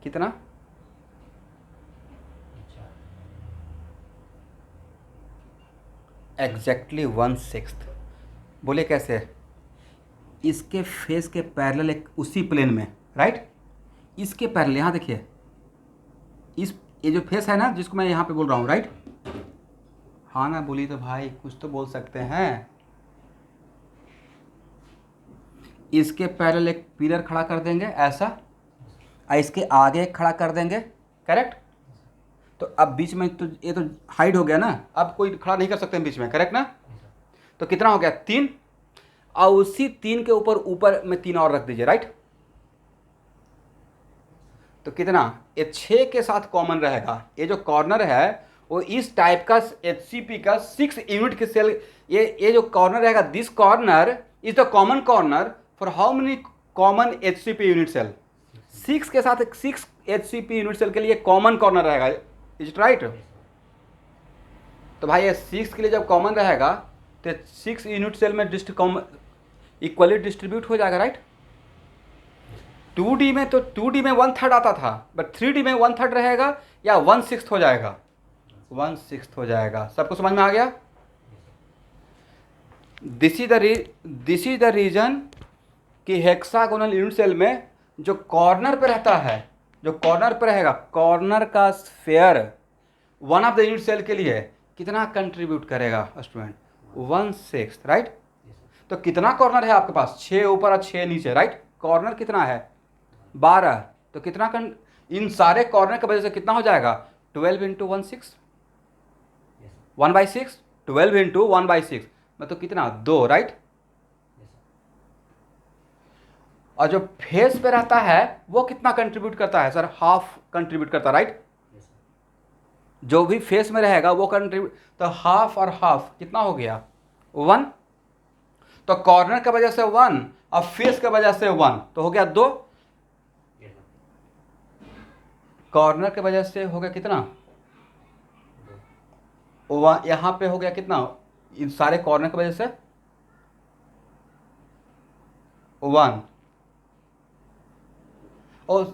कितना? एग्जैक्टली 1/6। बोले कैसे? इसके फेस के पैरेलल एक उसी प्लेन में, राइट, इसके पैरेलल, यहाँ देखिए, इस ये जो फेस है ना जिसको मैं यहाँ पे बोल रहा हूँ, राइट, हाँ ना बोली तो भाई, कुछ तो बोल सकते हैं। इसके पैरेलल एक पिलर खड़ा कर देंगे ऐसा, और इसके आगे एक खड़ा कर देंगे, करेक्ट। तो अब बीच में तो ये तो हाइड हो गया ना, अब कोई खड़ा नहीं कर सकते हैं बीच में, करेक्ट ना। तो कितना हो गया? 3, और उसी 3 के ऊपर में 3 और रख दीजिए, राइट। तो कितना? ये 6 के साथ कॉमन रहेगा। ये जो कॉर्नर है वो इस टाइप का HCP का 6 यूनिट के सेल, ये जो कॉर्नर रहेगा, this corner is the common corner for how many common HCP unit cell? 6 के साथ 6 HCP यूनिट सेल के लिए कॉमन कॉर्नर रहेगा, इज इट राइट? तो भाई ये 6 के लिए जब कॉमन रहेगा तो 6 यूनिट सेल में इक्वली डिस्ट्रीब्यूट हो जाएगा, राइट। 2D में तो 2D में 1/3 आता था, बट 3D में 1/3 रहेगा या 1/6 हो जाएगा? 1/6 हो जाएगा। सबको समझ में आ गया? दिस इज द रीजन कि हेक्सागोनल यूनिट सेल में जो कॉर्नर पे रहता है, जो कॉर्नर पे रहेगा, कॉर्नर का sphere one of the unit cell के लिए कितना कंट्रीब्यूट करेगा स्टूडेंट? 1/6, राइट। तो कितना कॉर्नर है आपके पास? 6 ऊपर और 6 नीचे, राइट। कॉर्नर कितना है? 12। तो कितना इन सारे कॉर्नर की वजह से कितना हो जाएगा? 12 इंटू 1/6, 1/6, 12 इंटू 1/6 मतलब कितना? 2, राइट। और जो फेस पे रहता है वो कितना कंट्रीब्यूट करता है? सर हाफ कंट्रीब्यूट करता है, राइट। जो भी फेस में रहेगा वो कंट्रीब्यूट, तो हाफ और हाफ कितना हो गया? 1। तो कॉर्नर की वजह से 1 और फेस की वजह से 1, तो हो गया 2। कॉर्नर की वजह से हो गया कितना? 1। यहां पे हो गया कितना? इन सारे कॉर्नर की वजह से 1 और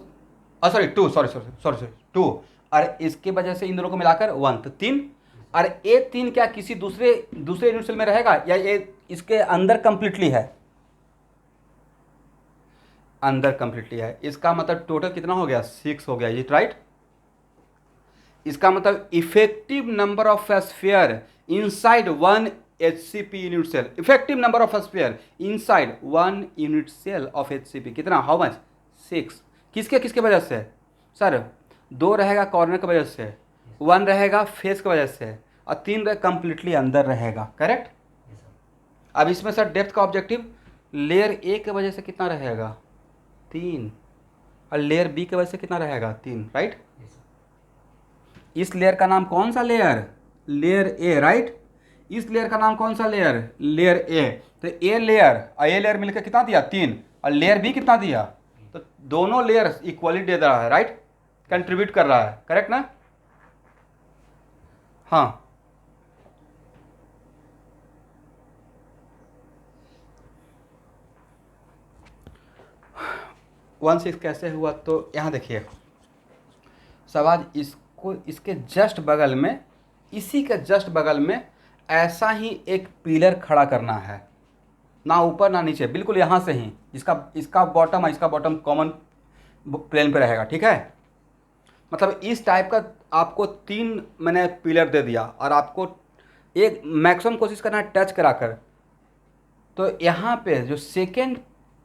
सॉरी 2, सॉरी 2, और इसके वजह से इन दोनों को मिलाकर 1, तो 3। और ये 3 क्या किसी दूसरे यूनिट सेल में रहेगा या ये इसके अंदर कंप्लीटली है? अंदर कंप्लीटली है। इसका मतलब टोटल कितना हो गया? 6 हो गया, इज इट राइट? इसका मतलब effective number of sphere inside 1 HCP unit cell, effective number of sphere inside 1 unit cell of HCP कितना? How much? 6। किसके किसके वजह से? सर 2 रहेगा कॉर्नर की वजह से, 1 रहेगा फेस की वजह से, और 3 कंप्लीटली अंदर रहेगा, करेक्ट। अब इसमें सर डेप्थ का ऑब्जेक्टिव, लेयर ए की वजह से कितना रहेगा? 3, और लेयर बी की वजह से कितना रहेगा? 3, राइट। इस लेयर का नाम कौन सा लेयर? Layer A, right. इस लेयर का नाम कौन सा लेयर? Layer A. तो ए लेयर और ए लेयर मिलकर कितना दिया? 3, और लेयर बी कितना दिया? तो दोनों लेयर इक्वली दे रहा है, राइट, कंट्रीब्यूट कर रहा है, करेक्ट ना। हाँ, वन सिक्स कैसे हुआ? तो यहाँ देखिए सवाल, इसको इसके जस्ट बगल में, इसी के जस्ट बगल में ऐसा ही एक पिलर खड़ा करना है, ना ऊपर ना नीचे, बिल्कुल यहाँ से ही, इसका बॉटम और इसका बॉटम कॉमन प्लेन पे रहेगा, ठीक है। मतलब इस टाइप का आपको 3 मैंने पिलर दे दिया और आपको एक मैक्सिमम कोशिश करना है टच कराकर। तो यहाँ पे जो सेकेंड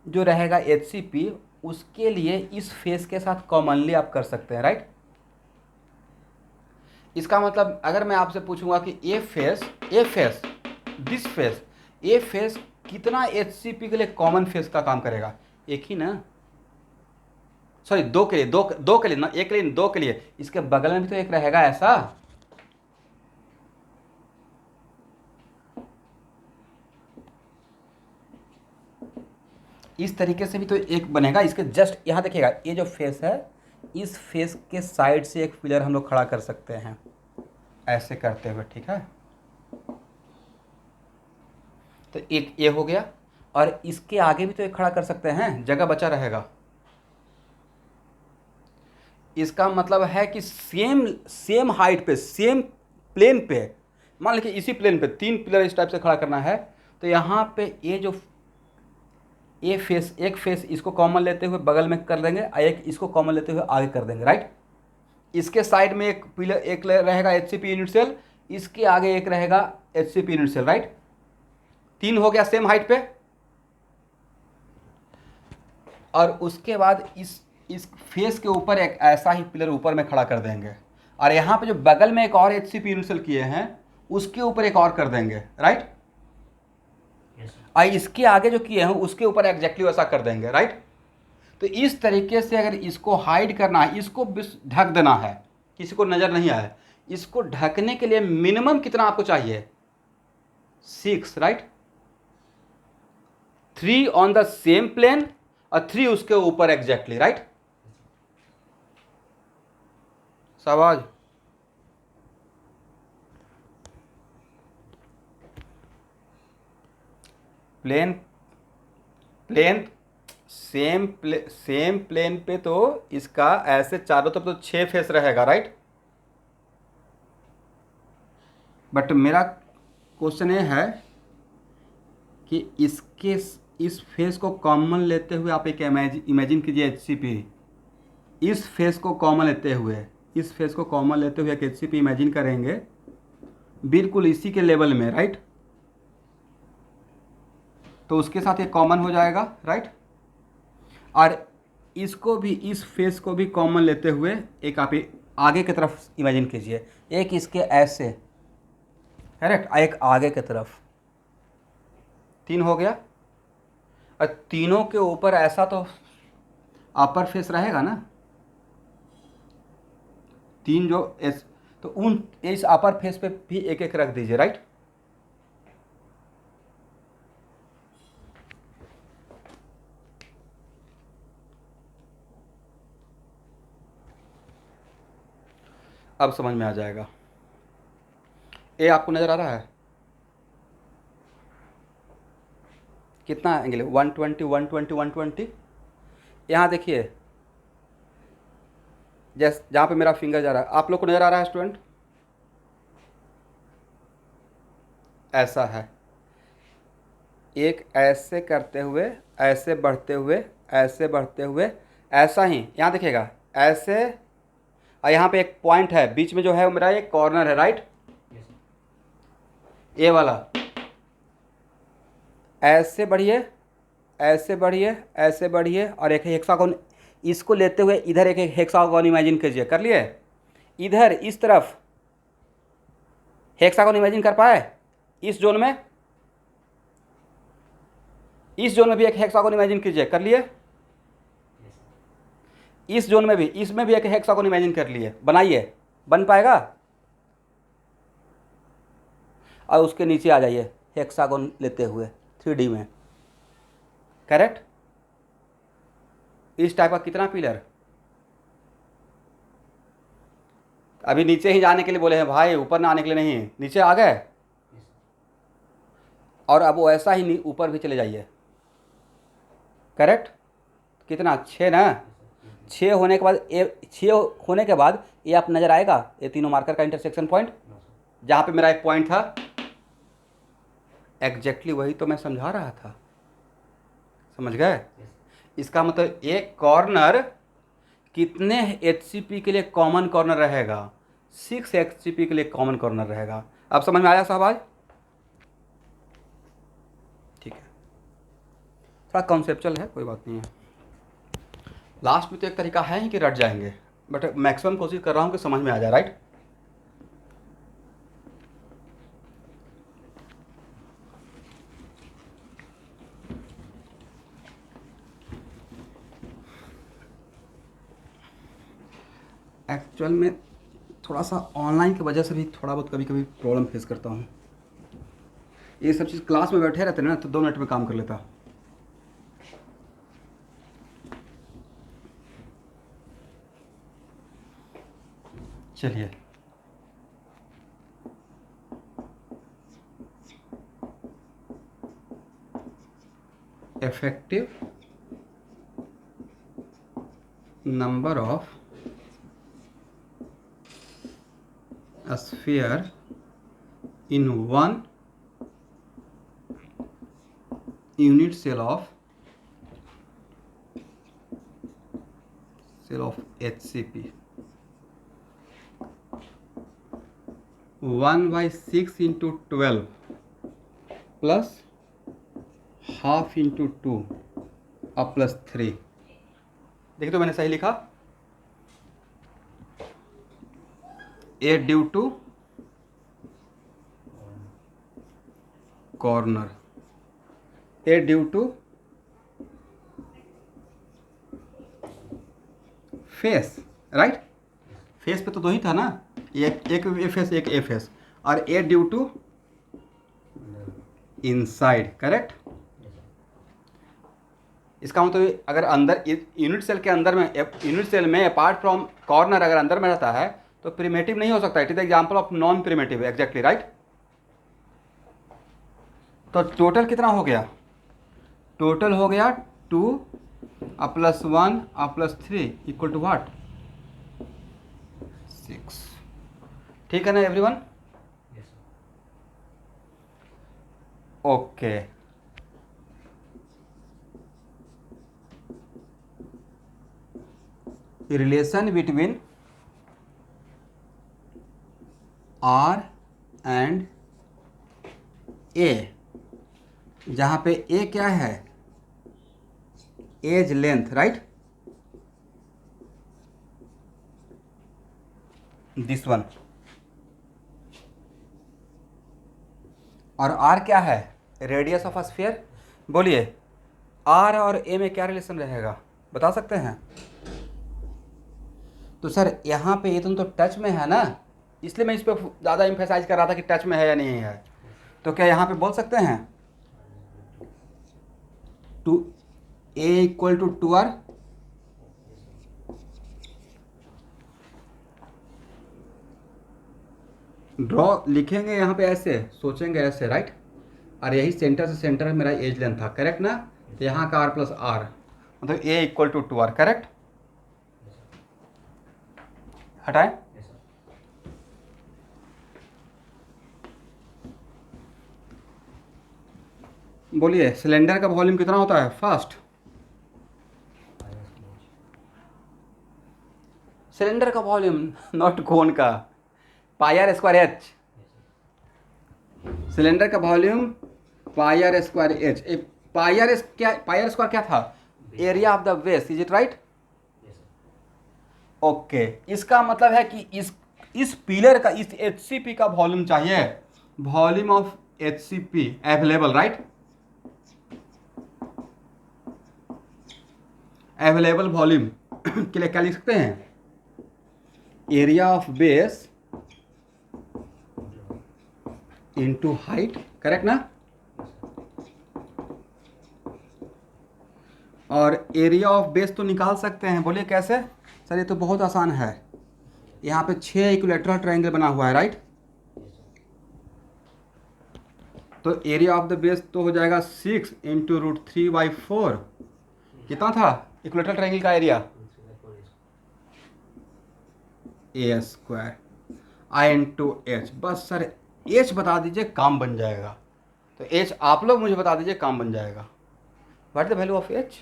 जो रहेगा HCP, उसके लिए इस फेस के साथ कॉमनली आप कर सकते हैं, राइट। इसका मतलब अगर मैं आपसे पूछूंगा कि ये फेस कितना HCP के लिए कॉमन फेस का काम करेगा? एक ही ना, सॉरी 2 के लिए, दो के लिए ना, एक के लिए 2 के लिए, इसके बगल में भी तो एक रहेगा ऐसा। इस तरीके से भी तो एक बनेगा। इसके जस्ट यहाँ देखिएगा, ये जो फेस है, इस फेस के साइड से एक पिलर हम लोग खड़ा कर सकते हैं ऐसे करते हुए, ठीक है। तो एक ये हो गया, और इसके आगे भी तो एक खड़ा कर सकते हैं, जगह बचा रहेगा। इसका मतलब है कि सेम हाइट पे, सेम प्लेन पे मान लीजिए इसी प्लेन पे 3 पिलर इस टाइप से खड़ा करना है, तो यहाँ पे ये जो ये फेस, एक फेस इसको कॉमन लेते हुए बगल में कर देंगे और एक इसको कॉमन लेते हुए आगे कर देंगे, राइट। इसके साइड में एक पिलर, एक रहेगा HCP यूनिट सेल, इसके आगे एक रहेगा HCP यूनिट सेल, राइट। 3 हो गया सेम हाइट पे। और उसके बाद इस फेस के ऊपर एक ऐसा ही पिलर ऊपर में खड़ा कर देंगे, और यहाँ पे जो बगल में एक और HCP यूनिट सेल किए हैं उसके ऊपर एक और कर देंगे, राइट। और इसके आगे जो किए हैं उसके ऊपर एग्जैक्टली वैसा कर देंगे, राइट। तो इस तरीके से अगर इसको हाइड करना है, इसको ढक देना है, किसी को नज़र नहीं आए, इसको ढकने के लिए मिनिमम कितना आपको चाहिए? 6, राइट। 3 ऑन द सेम प्लेन और 3 उसके ऊपर एग्जैक्टली, राइट। शाबाश। प्लेन सेम प्लेन पे तो इसका ऐसे चारों तरफ तो 6 फेस रहेगा, राइट। बट मेरा क्वेश्चन ये है कि इस फेस को कॉमन लेते हुए आप एक इमेजिन कीजिए HCP, इस फेस को कॉमन लेते हुए एक HCP इमेजिन करेंगे बिल्कुल इसी के लेवल में, राइट। तो उसके साथ ये कॉमन हो जाएगा, राइट। और इसको भी, इस फेस को भी कॉमन लेते हुए एक आप आगे की तरफ इमेजिन कीजिए, एक इसके ऐसे, करेक्ट, एक आगे की तरफ। 3 हो गया। और तीनों के ऊपर ऐसा तो अपर फेस रहेगा ना, 3 जो तो उन इस अपर फेस पे भी एक एक रख दीजिए, राइट। अब समझ में आ जाएगा। ये आपको नज़र आ रहा है कितना एंगल है? 120 120 120। यहाँ देखिए, जहाँ पे मेरा फिंगर जा रहा है, आप लोग को नज़र आ रहा है स्टूडेंट? ऐसा है, एक ऐसे करते हुए, ऐसे बढ़ते हुए, ऐसे बढ़ते हुए, ऐसा ही यहाँ देखिएगा, ऐसे। और यहाँ पे एक पॉइंट है बीच में जो है मेरा एक कॉर्नर है, राइट। ये वाला ऐसे बढ़िए, ऐसे बढ़िए, ऐसे बढ़िए, और एक हेक्सागोन इसको लेते हुए इधर एक हेक्सागोन इमेजिन कीजिए। कर लिए? इधर इस तरफ हेक्सागोन इमेजिन कर पाए? इस जोन में, इस जोन में भी एक हेक्सागोन इमेजिन कीजिए। कर लिए? इस जोन में भी, इसमें भी एक हेक्सागोन इमेजिन कर लिए। बनाइए, बन पाएगा? और उसके नीचे आ जाइए हेक्सागोन लेते हुए 3D में, करेक्ट। इस टाइप का कितना पिलर? अभी नीचे ही जाने के लिए बोले हैं भाई, ऊपर ना आने के लिए नहीं। नीचे आ गए, और अब वो ऐसा ही ऊपर भी चले जाइए, करेक्ट। कितना? 6 ना? 6 होने के बाद, 6 होने के बाद ये आप नज़र आएगा, ये तीनों मार्कर का इंटरसेक्शन पॉइंट, जहाँ पे मेरा एक पॉइंट था, एग्जैक्टली वही तो मैं समझा रहा था। समझ गए? इसका मतलब एक कॉर्नर कितने HCP के लिए कॉमन कॉर्नर रहेगा? 6 HCP के लिए कॉमन कॉर्नर रहेगा। अब समझ में आया साहब आज? ठीक है, थोड़ा कॉन्सेप्चुअल है, कोई बात नहीं है। लास्ट में तो एक तरीका है ही कि रट जाएंगे, बट मैक्सिमम कोशिश कर रहा हूँ कि समझ में आ जाए, राइट। एक्चुअल में थोड़ा सा ऑनलाइन की वजह से भी थोड़ा बहुत कभी कभी प्रॉब्लम फेस करता हूँ। ये सब चीज़ क्लास में बैठे रहते ना तो 2 मिनट में काम कर लेता। चलिए, effective number of sphere in one unit cell of HCP. 1/6 into 12 plus half into 2 अब प्लस 3। देखिए तो मैंने सही लिखा, A due to corner, A due to face, right. Face पे तो दो ही था ना, एक ए फेस एक ए फेस, और ए ड्यू टू इनसाइड, करेक्ट। इसका मतलब अगर अंदर यूनिट सेल के अंदर में, यूनिट सेल में अपार्ट फ्रॉम कॉर्नर अगर अंदर में रहता है तो प्रिमेटिव नहीं हो सकता। It is example of non primitive, exactly right. तो टोटल कितना हो गया? टोटल हो गया 2 plus 1 plus 3 equal to what? 6। ठीक है ना everyone? Okay. Relation between R and A, जहां पे A क्या है? Edge length, right. This one. और R क्या है? Radius of sphere. बोलिए R और A में क्या रिलेशन रहेगा, बता सकते हैं? तो सर यहाँ पे ये तो टच में है ना, इसलिए मैं इस पर ज़्यादा इम्फेसाइज कर रहा था कि टच में है या नहीं है। तो क्या यहाँ पे बोल सकते हैं 2A equal to 2R? Draw लिखेंगे यहाँ पे ऐसे, सोचेंगे ऐसे, राइट। और यही सेंटर से सेंटर मेरा एज लेंथ था, करेक्ट ना। तो यहाँ का R प्लस R मतलब A इक्वल टू 2R, करेक्ट। हटाएं। बोलिए सिलेंडर का वॉल्यूम कितना होता है? फास्ट सिलेंडर का वॉल्यूम, नॉट कोन का, पाई स्क्वायर एच। सिलेंडर का volume pi square H. Pi square क्या था? Area of the base, is it right? Okay. इसका मतलब है कि इस पिलर का, इस HCP का वॉल्यूम चाहिए, volume of HCP available, right. Available volume के लिए क्या लिख सकते हैं? Area of base into height, correct ना। और एरिया ऑफ बेस तो निकाल सकते हैं, बोलिए कैसे? सर ये तो बहुत आसान है। यहाँ पे 6 इक्विलेटरल ट्रायंगल बना हुआ है, राइट। तो एरिया ऑफ द बेस तो हो जाएगा 6 इंटू √3/4। कितना था इक्विलेटरल ट्रायंगल का area? A square I into H. बस सर H बता दीजिए, काम बन जाएगा। तो H आप लोग मुझे बता दीजिए, काम बन जाएगा। What is the value of H?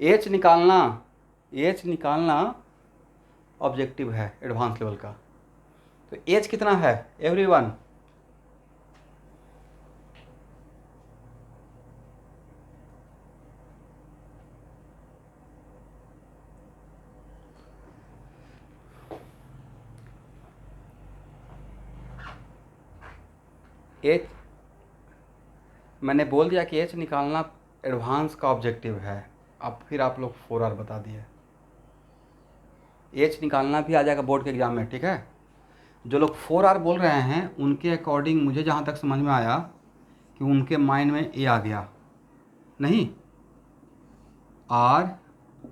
H निकालना ऑब्जेक्टिव है एडवांस लेवल का। तो H कितना है एवरीवन? H मैंने बोल दिया कि H निकालना एडवांस का ऑब्जेक्टिव है। अब फिर आप लोग 4R बता दिए। H निकालना भी आ जाएगा बोर्ड के एग्जाम में, ठीक है। जो लोग 4R बोल रहे हैं उनके अकॉर्डिंग मुझे जहाँ तक समझ में आया कि उनके माइंड में A आ गया। नहीं, R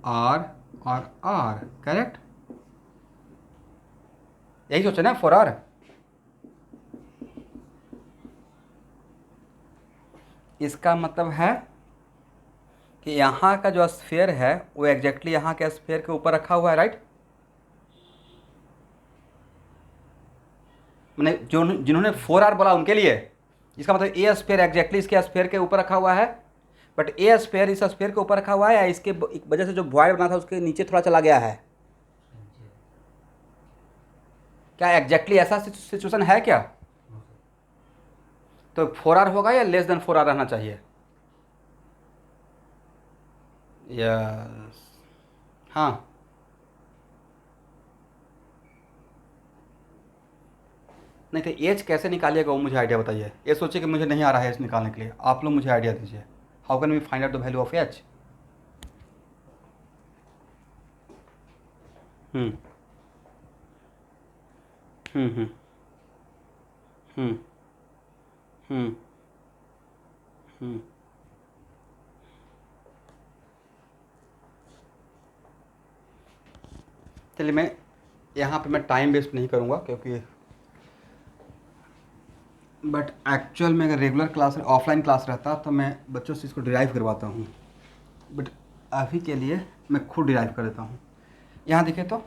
R और R, करेक्ट। यही सोचे ना 4R। इसका मतलब है कि यहाँ का जो स्फीयर है वो एग्जैक्टली यहाँ के स्फीयर के ऊपर रखा हुआ है, राइट। मैंने जो जिन्होंने 4R बोला उनके लिए, इसका मतलब ए स्फीयर एग्जैक्टली इसके स्फीयर के ऊपर रखा हुआ है, बट ए स्फीयर इस स्फीयर के ऊपर रखा हुआ है, या इसके वजह से जो वॉइड बना था उसके नीचे थोड़ा चला गया है? क्या एग्जैक्टली ऐसा सिचुएशन है क्या? तो 4R होगा या लेस देन 4R रहना चाहिए? यस, हाँ। नहीं तो एज कैसे निकालिएगा वो मुझे आइडिया बताइए। ये सोचिए कि मुझे नहीं आ रहा है एज निकालने के लिए, आप लोग मुझे आइडिया दीजिए। How can we find out the value of H? Hmm hmm hmm hmm hmm hmm चलिए, मैं यहाँ पे मैं टाइम वेस्ट नहीं करूँगा, क्योंकि बट एक्चुअल में अगर रेगुलर क्लास ऑफलाइन क्लास रहता तो मैं बच्चों से इसको डिराइव करवाता हूँ, बट अभी के लिए मैं खुद डिराइव कर देता हूँ। यहाँ देखिए तो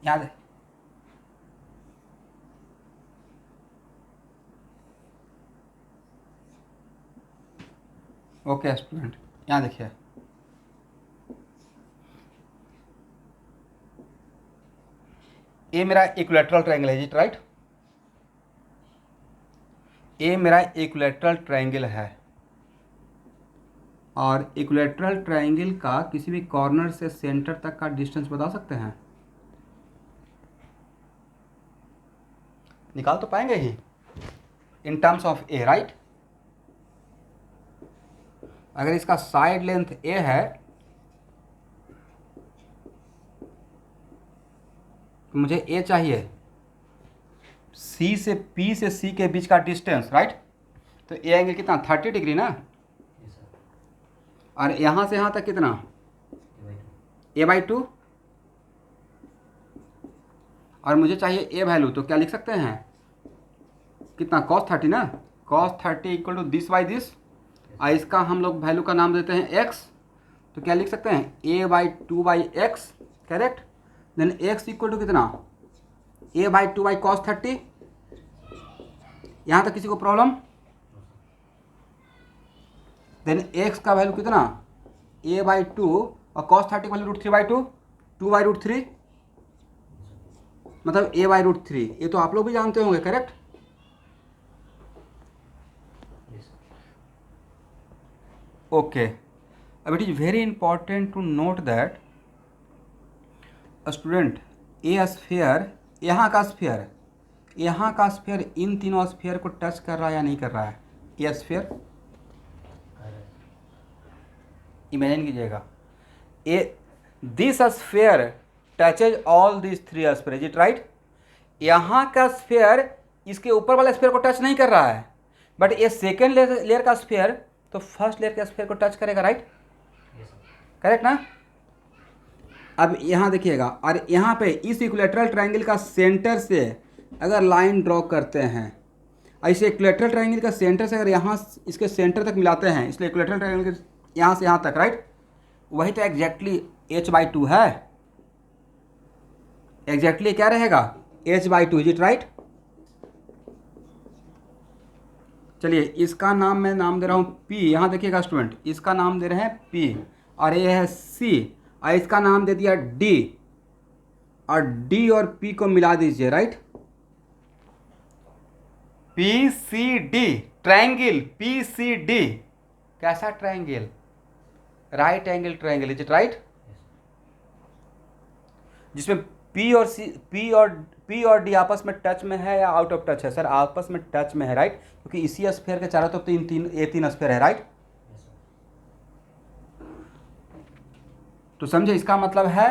याद है, ओके स्टूडेंट, यहाँ देखिए ये मेरा इक्विलैटरल ट्रायंगल है जी, राइट? ये मेरा इक्विलैटरल ट्रायंगल है, और इक्विलैटरल ट्रायंगल का किसी भी कॉर्नर से सेंटर तक का डिस्टेंस बता सकते हैं? निकाल तो पाएंगे ही in terms of A, right? अगर इसका साइड लेंथ ए है तो मुझे ए चाहिए सी से पी से सी के बीच का डिस्टेंस, राइट? तो ए एंगल कितना, 30 डिग्री ना, और यहाँ से यहाँ तक कितना, a/2, और मुझे चाहिए ए वैल्यू, तो क्या लिख सकते हैं, कितना, cos 30 ना, cos 30 equal to this by this, और इसका हम लोग वैल्यू का नाम देते हैं x, तो क्या लिख सकते हैं, a/2/x, करेक्ट? देन x इक्वल टू कितना, a/2/cos 30। यहाँ तक किसी को प्रॉब्लम? देन x का वैल्यू कितना, a/2, और cos 30 का वैल्यू √3/2, 2/√3, मतलब a/√3। ये तो आप लोग भी जानते होंगे, करेक्ट? ओके, अब it is very important to note that student, a sphere, यहाँ का स्फीयर इन तीनों स्फीयर को टच कर रहा है या नहीं कर रहा है? ये स्फीयर इमेजिन कीजिएगा, A this sphere touches all this 3 sphere, is it right? यहाँ का स्फीयर इसके ऊपर वाले स्फीयर को टच नहीं कर रहा है, बट ये सेकेंड लेयर का स्फीयर तो फर्स्ट लेयर के स्फीयर को टच करेगा, राइट? करेक्ट ना? अब यहाँ देखिएगा, और यहाँ पे इस इक्विलैटरल ट्रायंगल का सेंटर से अगर लाइन ड्रॉ करते हैं, ऐसे इक्विलैटरल ट्रायंगल का सेंटर से अगर यहाँ इसके सेंटर तक मिलाते हैं, इसलिए इक्विलैटरल ट्रायंगल के यहाँ से यहाँ तक, राइट? वही तो एग्जैक्टली h/2 है, एग्जैक्टली क्या रहेगा, h/2, इज इट राइट? चलिए, इसका नाम मैं नाम दे रहा हूँ p, यहाँ देखिएगा स्टूडेंट, इसका नाम दे रहे हैं p, और ये है c, और इसका नाम दे दिया d, और d और p को मिला दीजिए, राइट? PCD ट्रायंगल, PCD कैसा triangle, right angle triangle, is it right? जिसमें P और D आपस में टच में है या आउट ऑफ टच है? सर आपस में टच में है, राइट? क्योंकि इसी स्फीयर के चारों तरफ ये तीन स्फीयर है, राइट? तो समझे, इसका मतलब है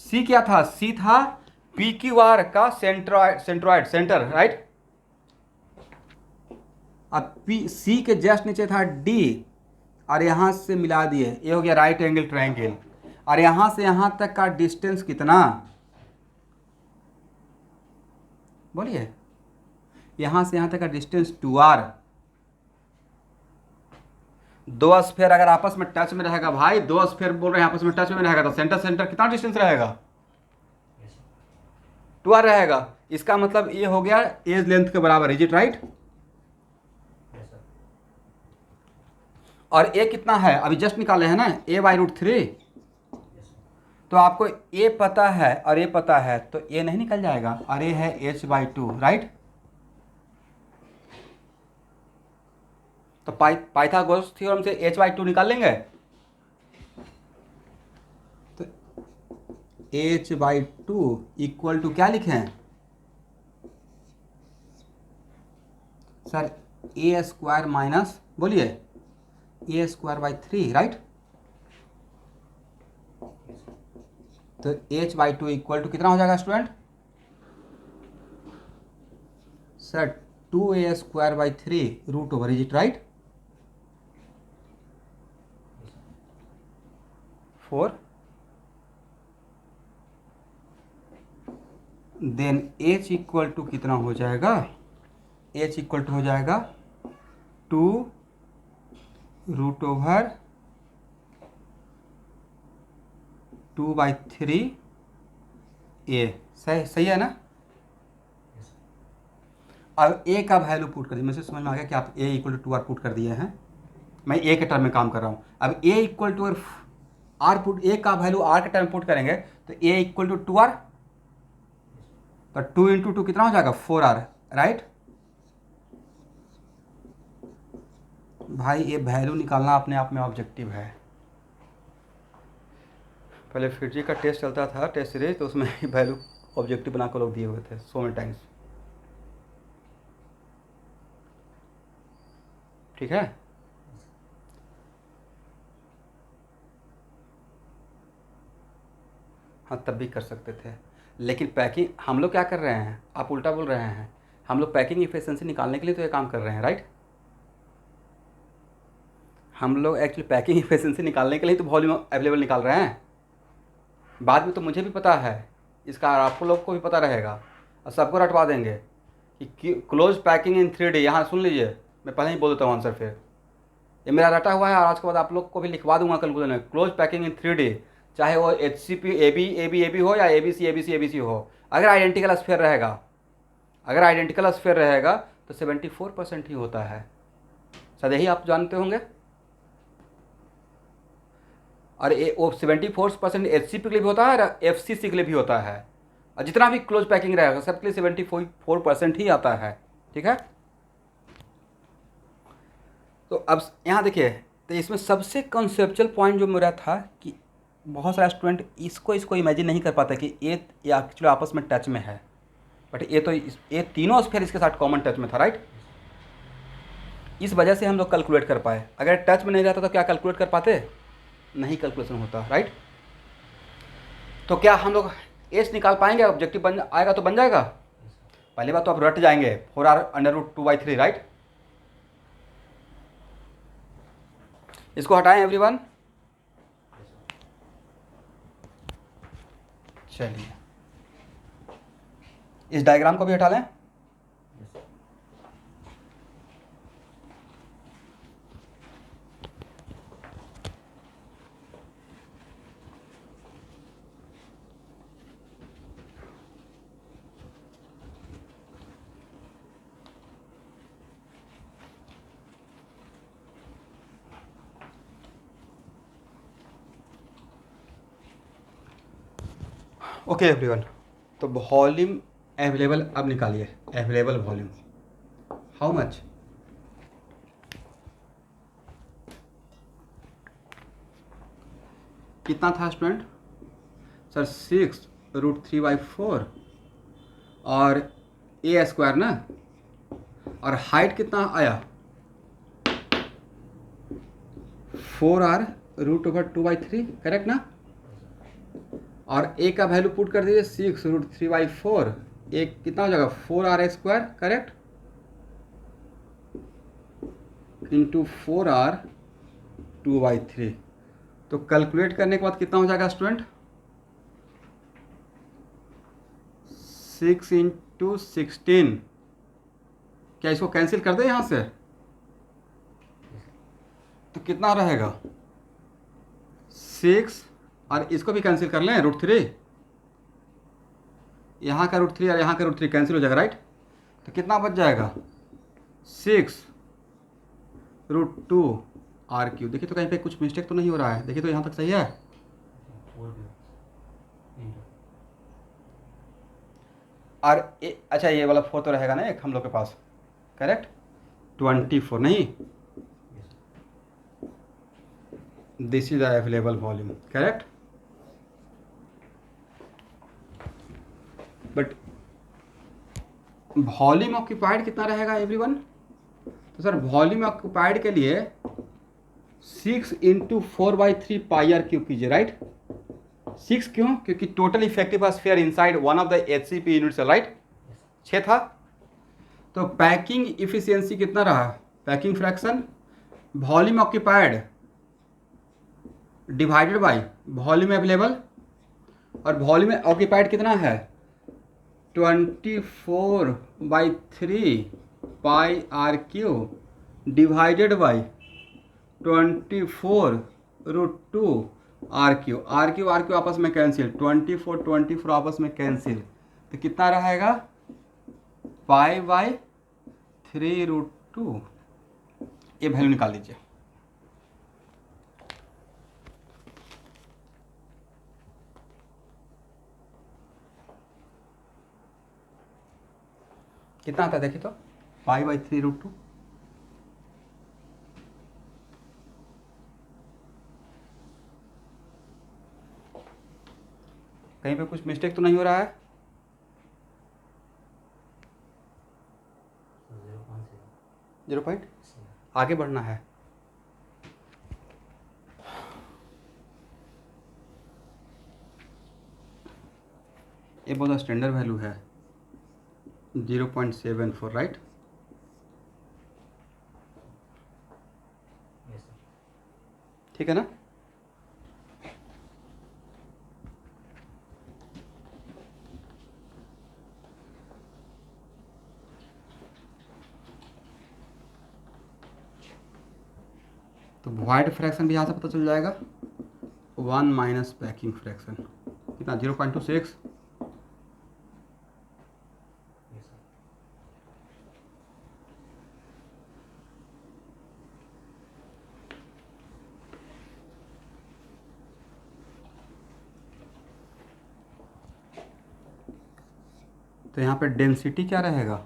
C क्या था, C था PQR का सेंटर, राइट? अब C के जस्ट नीचे था D, और यहाँ से मिला दिए, ये हो गया राइट एंगल ट्रायंगल। और यहाँ से यहाँ तक का डिस्टेंस कितना, बोलिए, यहाँ से यहाँ तक का डिस्टेंस 2R। दो स्फीयर अगर आपस में टच में रहेगा भाई, दो स्फीयर बोल रहे हैं आपस में टच में रहेगा, तो सेंटर सेंटर कितना डिस्टेंस रहेगा? 2r रहेगा। इसका मतलब ये हो गया एज लेंथ के बराबर, इज इट राइट? और ए कितना है अभी जस्ट निकाले हैं ना, a/√3। तो आपको ए पता है और ए पता है, तो ए नहीं निकल जाएगा, और ए है h/2 राइट। तो पाइथागोरस थ्योरम से h/2 निकाल लेंगे। तो h/2 इक्वल टू क्या लिखें सर? ए स्क्वायर माइनस, बोलिए, a²/3 राइट। तो h/2 इक्वल टू कितना हो जाएगा student? Sir 2a²/3 is it right? 4 then h equal to कितना हो जाएगा? h इक्वल टू हो जाएगा 2√2/3 a। सही सही है ना? अब a का वैल्यू पुट कर दिए, मुझे समझ में आ गया कि आप a equal to 2r put कर दिए हैं। मैं a के टर्म में काम कर रहा हूँ। अब a equal to r put, a का वैल्यू r के टर्म पुट करेंगे तो a इक्वल टू 2r, तो 2 इंटू 2 कितना हो जाएगा? 4r right. भाई ये वैल्यू निकालना अपने आप में ऑब्जेक्टिव है। पहले फिजिक्स का टेस्ट चलता था, टेस्ट सीरीज, तो उसमें वैल्यू ऑब्जेक्टिव बनाकर लोग दिए हुए थे सो मेनी टाइम्स। ठीक है। हाँ तब भी कर सकते थे, लेकिन पैकिंग हम लोग क्या कर रहे हैं, आप उल्टा बोल रहे हैं। हम लोग पैकिंग इफिशिएंसी निकालने के लिए तो ये काम कर रहे हैं राइट। हम लोग एक्चुअली पैकिंग इफिशिएंसी निकालने के लिए तो वॉल्यूम अवेलेबल निकाल रहे हैं। बाद में तो मुझे भी पता है इसका, आप लोग को भी पता रहेगा, और सबको रटवा देंगे कि क्लोज पैकिंग इन 3D। यहाँ सुन लीजिए, मैं पहले ही बोल देता हूँ आंसर, फिर ये मेरा रटा हुआ है और आज के बाद आप लोग को भी लिखवा दूंगा कैलकुलेटर में। क्लोज पैकिंग इन 3D, चाहे वो HCP AB हो या ABC हो, अगर आइडेंटिकल स्फीयर रहेगा, अगर आइडेंटिकल स्फीयर रहेगा तो 74% ही होता है। शायद यही आप जानते होंगे। और वो 74% HCP के लिए भी होता है और FCC के लिए भी होता है, और जितना भी क्लोज पैकिंग रहेगा सबके लिए 74% ही आता है। ठीक है। तो अब यहाँ देखिए, तो इसमें सबसे कंसेप्चुअल पॉइंट जो मेरा था कि बहुत सारे स्टूडेंट इसको इमेजिन नहीं कर पाते कि ये एक्चुअली आपस में टच में है, बट ये तीनों स्फीयर इसके साथ कॉमन टच में था राइट। इस वजह से हम लोग कैलकुलेट कर पाए। अगर टच में नहीं रहता तो क्या कैलकुलेट कर पाते? नहीं कैलकुलेशन होता राइट। तो क्या हम लोग एच निकाल पाएंगे? ऑब्जेक्टिव बन आएगा तो बन जाएगा। पहली बात तो आप रट जाएंगे 4r√2/3 राइट। इसको हटाएं एवरीवन। चलिए इस डायग्राम को भी हटा लें। ओके एवरीवन, तो वॉल्यूम अवेलेबल अब निकालिए। Available volume how much? कितना था स्टूडेंट? सर 6√3/4 और a² ना, और हाइट कितना आया? 4r√2/3 करेक्ट ना। और a का वैल्यू पुट कर दीजिए 6√3/4, एक कितना हो जाएगा 4r² करेक्ट, इंटू 4r2/3। तो कैलकुलेट करने के बाद कितना हो जाएगा स्टूडेंट? 6 इंटू 16। क्या इसको कैंसिल कर दे यहाँ से? तो कितना रहेगा 6, और इसको भी कैंसिल कर लें, √3, यहाँ का √3 और यहाँ का √3 कैंसिल हो जाएगा, राइट। तो कितना बच जाएगा 6√2 r³। देखिए तो कहीं पे कुछ मिस्टेक तो नहीं हो रहा है, देखिए तो यहाँ तक सही है। और अच्छा ये वाला 4 तो रहेगा ना एक हम लोग के पास, करेक्ट। 24 नहीं, this is the available volume, correct. But volume occupied कितना रहेगा एवरीवन? तो सर वॉल्यूम ऑक्यूपाइड के लिए 6 × 4/3 πr³ कीजिए, राइट। 6 क्यों? क्योंकि total effective sphere inside one of the HCP unit cell, right. 6 था। तो पैकिंग इफिशियंसी कितना रहा? Packing fraction volume occupied divided by volume available, और वॉल्यूम ऑक्यूपाइड कितना है 24/3 πr³ divided by 24√2 r³ r³ आपस में कैंसिल, 24 आपस में कैंसिल, तो कितना रहेगा π/3√2। ये वैल्यू निकाल लीजिए। कितना आता है देखिए तो π/3√2। कहीं पे कुछ मिस्टेक तो नहीं हो रहा है? 0. आगे बढ़ना है। ये बहुत स्टैंडर्ड वैल्यू है 0.74, राइट। ठीक है ना। तो वॉइड फ्रैक्शन भी यहाँ से पता चल जाएगा, 1 माइनस पैकिंग फ्रैक्शन कितना 0.26। तो यहाँ पे डेंसिटी क्या रहेगा?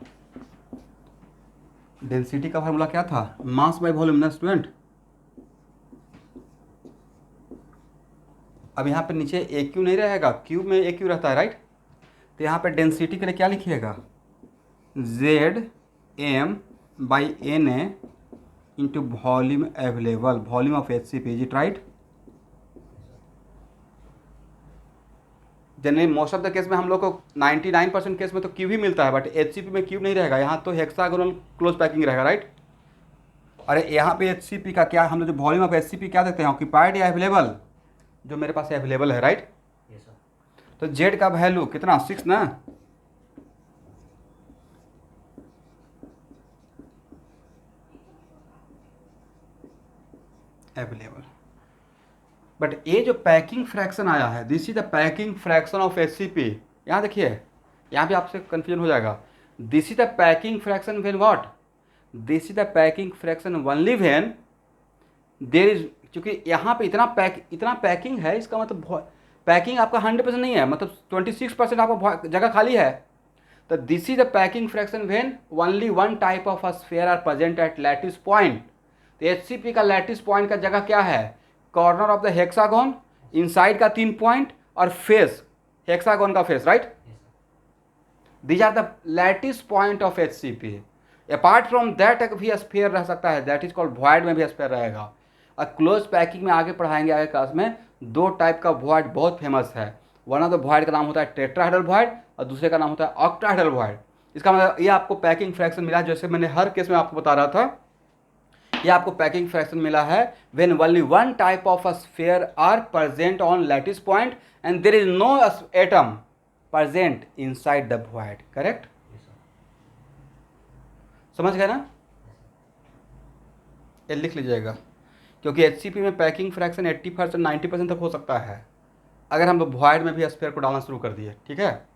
डेंसिटी का फार्मूला क्या था? मास बाय वॉल्यूम ना स्टूडेंट। अब यहाँ पे नीचे AQ नहीं रहेगा, क्यूब में AQ रहता है, राइट। तो यहाँ पे डेंसिटी के लिए क्या लिखिएगा ZM/NA into volume available, volume of HCP, is it right. Generally most of the case में हम लोग को 99% केस में तो क्यूब ही मिलता है, बट HCP में क्यूब नहीं रहेगा, यहाँ तो हेक्सागोनल क्लोज पैकिंग रहेगा, राइट। अरे यहाँ पे HCP का क्या, हम लोग जो वॉल्यूम ऑफ HCP क्या देते हैं ऑक्यूपाइड या अवेलेबल, जो मेरे पास अवेलेबल है, राइट। तो Z का वैल्यू कितना 6 ना, अवेलेबल। बट ये जो पैकिंग फ्रैक्शन आया है, this is the packing fraction of HCP। यहाँ देखिए, यहाँ भी आपसे कंफ्यूजन हो जाएगा। This is the packing fraction when what, this is the packing fraction only when there is, क्योंकि यहाँ पे इतना पैकिंग है, इसका मतलब पैकिंग आपका 100% नहीं है, मतलब 26% आपका जगह खाली है। तो this is the packing fraction when only one type of sphere are present at lattice point. तो HCP का लैटिस पॉइंट का जगह क्या है, corner of the hexagon, inside का 3 पॉइंट और फेस, हेक्सागोन का face, right. These are the lattice point of HCP। Apart from that एक भी स्फीयर रह सकता है, दैट इज कॉल्ड वॉइड में भी स्फीयर रहेगा। और क्लोज पैकिंग में आगे पढ़ाएंगे आगे क्लास में, 2 टाइप का वॉइड बहुत फेमस है। वन ऑफ द वॉइड का नाम होता है टेट्राहेड्रल वॉइड और दूसरे का नाम होता है ऑक्टाहेड्रल वॉइड। इसका मतलब ये आपको पैकिंग फ्रैक्शन मिला, जैसे मैंने हर केस में आपको बता रहा था, ये आपको पैकिंग फ्रैक्शन मिला है when only one type of sphere are present on lattice point and there is no atom present inside the void, correct. समझ गए ना, ये लिख लीजिएगा। क्योंकि HCP में पैकिंग फ्रैक्शन 80% 90% तक हो सकता है अगर हम लोग वॉइड में भी स्फीयर को डालना शुरू कर दिए। ठीक है,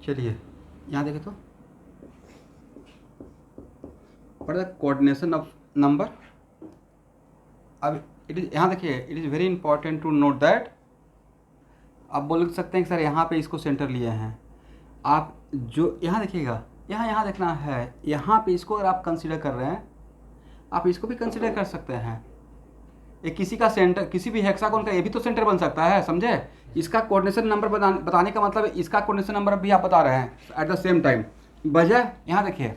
चलिए यहाँ देखें तो what the coordination of number. अब इट इज़, यहाँ देखिए, it is very important to note that. आप बोल सकते हैं कि सर यहाँ पे इसको सेंटर लिए हैं, आप जो यहाँ देखिएगा, यहाँ देखना है, यहाँ पे इसको अगर आप कंसीडर कर रहे हैं, आप इसको भी कंसीडर कर सकते हैं। ये किसी का सेंटर, किसी भी हेक्सागोन का ये भी तो सेंटर बन सकता है, समझे। इसका कोऑर्डिनेशन नंबर बताने का मतलब इसका कोऑर्डिनेशन नंबर भी आप बता रहे हैं एट द सेम टाइम। वजह यहाँ देखिए,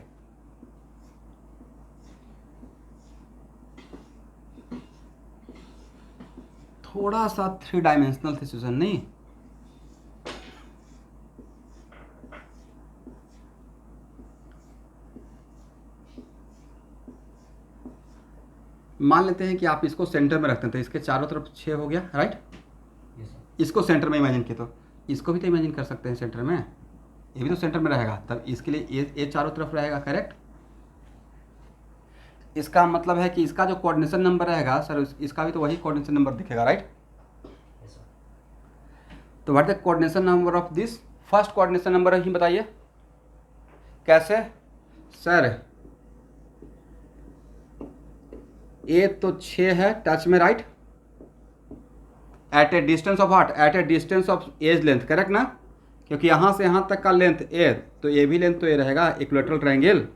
थोड़ा सा 3 डायमेंशनल सिचुएशन नहीं, मान लेते हैं कि आप इसको सेंटर में रखते हैं तो इसके चारों तरफ 6 हो गया, राइट। इसको सेंटर में इमेजिन किए तो इसको भी तो इमेजिन कर सकते हैं सेंटर में, ये भी तो सेंटर में रहेगा, तब इसके लिए ये चारों तरफ रहेगा, करेक्ट। इसका मतलब है कि इसका जो कोऑर्डिनेशन नंबर रहेगा सर, इसका भी तो वही कोऑर्डिनेशन नंबर दिखेगा, राइट। तो what the coordination number of this, first coordination number ही बताइए कैसे सर। ये तो 6 है टच में, right, at a distance of what, at a distance of edge length, correct ना, क्योंकि यहाँ से यहाँ तक का लेंथ ए, तो ये भी लेंथ तो ये रहेगा इक्विलेटरल ट्रायंगल।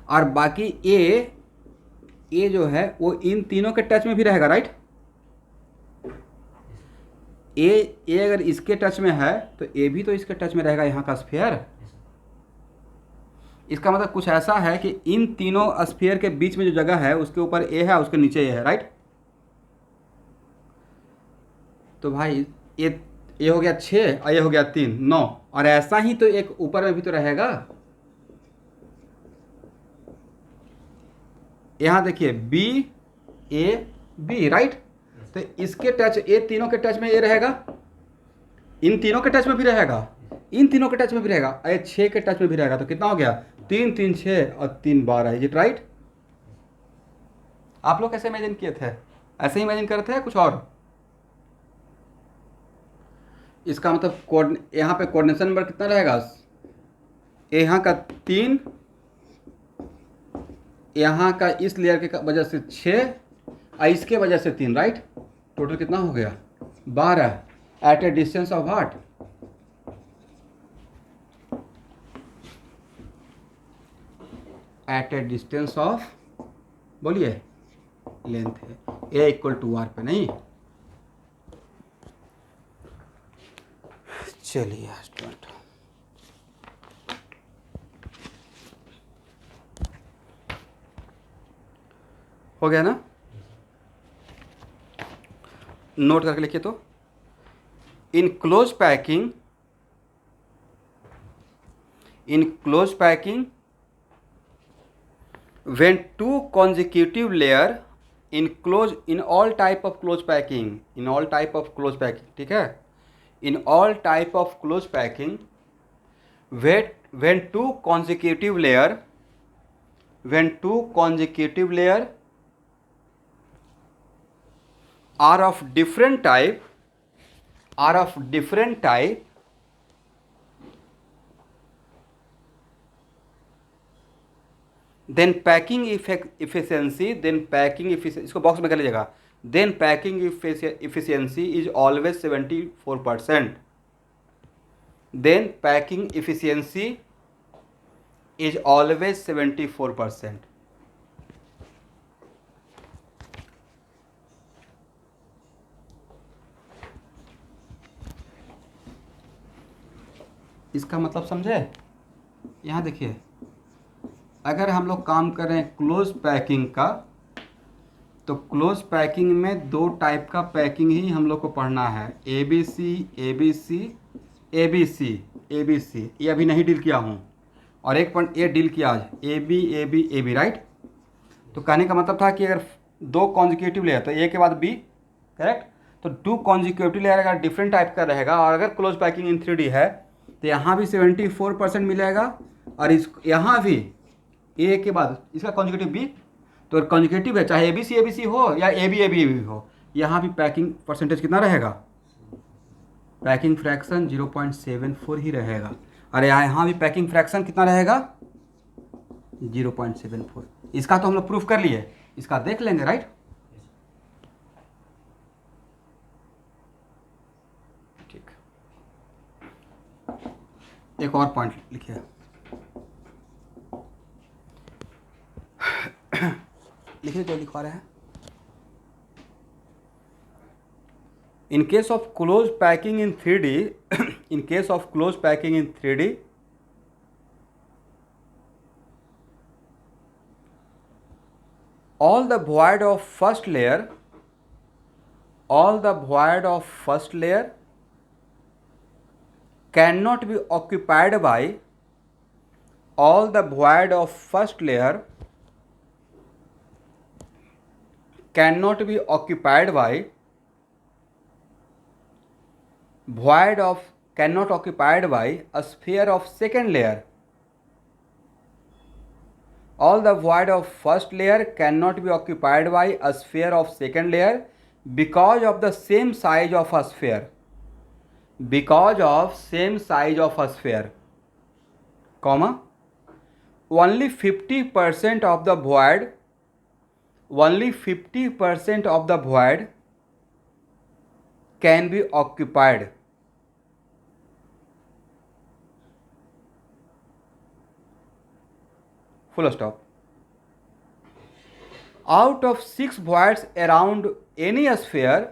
और बाकी ए जो है वो इन तीनों के टच में भी रहेगा, राइट। ए अगर इसके टच में है तो ए भी तो इसके टच में रहेगा, यहाँ का स्फीयर। इसका मतलब कुछ ऐसा है कि इन तीनों स्फीयर के बीच में जो जगह है उसके ऊपर ए है, उसके नीचे ए है, राइट। तो भाई ये हो गया 6 और ये हो गया 3, 9, और ऐसा ही तो एक ऊपर में भी तो रहेगा। यहां देखिए बी ए बी, राइट। तो इसके टच, ये तीनों के टच में ये रहेगा, इन तीनों के टच में भी रहेगा, इन तीनों के टच में भी रहेगा, और 6 के टच में भी रहेगा। तो कितना हो गया, 3 3 6 और 3 12, इज इट राइट। आप लोग कैसे इमेजिन किए थे, ऐसे ही इमेजिन करते हैं कुछ और। इसका मतलब यहाँ पे कोऑर्डिनेशन नंबर कितना रहेगा, यहाँ का 3, यहाँ का इस लेयर के वजह से 6 और इसके वजह से 3, राइट। टोटल कितना हो गया, 12, at a distance of what, at a distance of, बोलिए लेंथ है, ए इक्वल टू आर पे, नहीं। चलिए स्टूडेंट, हो गया ना, नोट करके लिखिए तो। In close packing, when two consecutive layer in all type of close packing, ठीक है, in all type of close packing, when two consecutive layer are of different type, then packing efficiency, इसको बॉक्स में कर लीजिएगा, then packing efficiency is always 74%. Then packing efficiency is always 74%। इसका मतलब समझे? यहाँ देखिए, अगर हम लोग काम कर रहे हैं क्लोज पैकिंग का, तो क्लोज पैकिंग में दो टाइप का पैकिंग ही हम लोग को पढ़ना है, A B C A B C A B C A B C, ये अभी नहीं डील किया हूँ, और एक पॉइंट ये डील किया आज, ए बी राइट। तो कहने का मतलब था कि अगर दो कॉन्जिक्यूटिव लेयर, तो ए के बाद बी, करेक्ट। तो टू कॉन्जिक्यूटिव लेयर अगर डिफरेंट टाइप का रहेगा, और अगर क्लोज पैकिंग इन 3D है, तो यहाँ भी 74% मिलेगा, और इस यहाँ भी ए के बाद इसका कॉन्जिक्यूटिव बी, तो कॉन्जिक्यूटिव है, चाहे ए बी सी हो या ए बी हो, यहाँ भी पैकिंग परसेंटेज कितना रहेगा? पैकिंग फ्रैक्शन 0.74 ही रहेगा। अरे यहाँ भी पैकिंग फ्रैक्शन कितना रहेगा? 0.74। इसका तो हम लोग प्रूफ कर लिए, इसका देख लेंगे, राइट। ठीक, एक और पॉइंट लिखिए, लिखिए जो लिखवा रहे हैं। In case of close packing in 3D, in case of close packing in 3D, all the void of first layer cannot be occupied by all the void of first layer cannot be occupied by a sphere of second layer. All the void of first layer cannot be occupied by a sphere of second layer because of the same size of a sphere. Because of same size of a sphere, comma, only 50% of the void, only 50% of the void can be occupied. Full stop. Out of 6 voids around any sphere,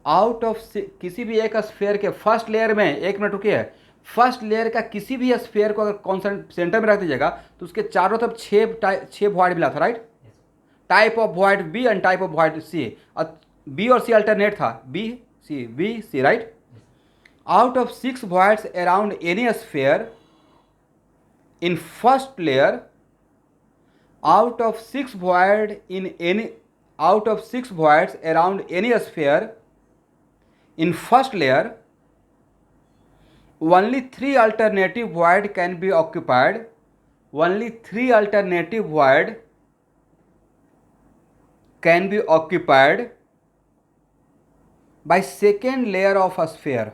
out of किसी भी एक स्फेयर के फर्स्ट लेयर में, एक मिनट रुकिए, फर्स्ट लेयर का किसी भी स्फेयर को अगर कॉन्सेंट सेंटर में रख दीजिएगा, तो उसके चारों तरफ 6 वॉइड मिला था, right. Type of void B and type of void C, और बी और सी अल्टरनेट था, B C, right. Out of 6 voids around any sphere in first layer, out of 6 voids around any sphere in first layer, only 3 alternative void can be occupied. Only 3 alternative void can be occupied by second layer of a sphere.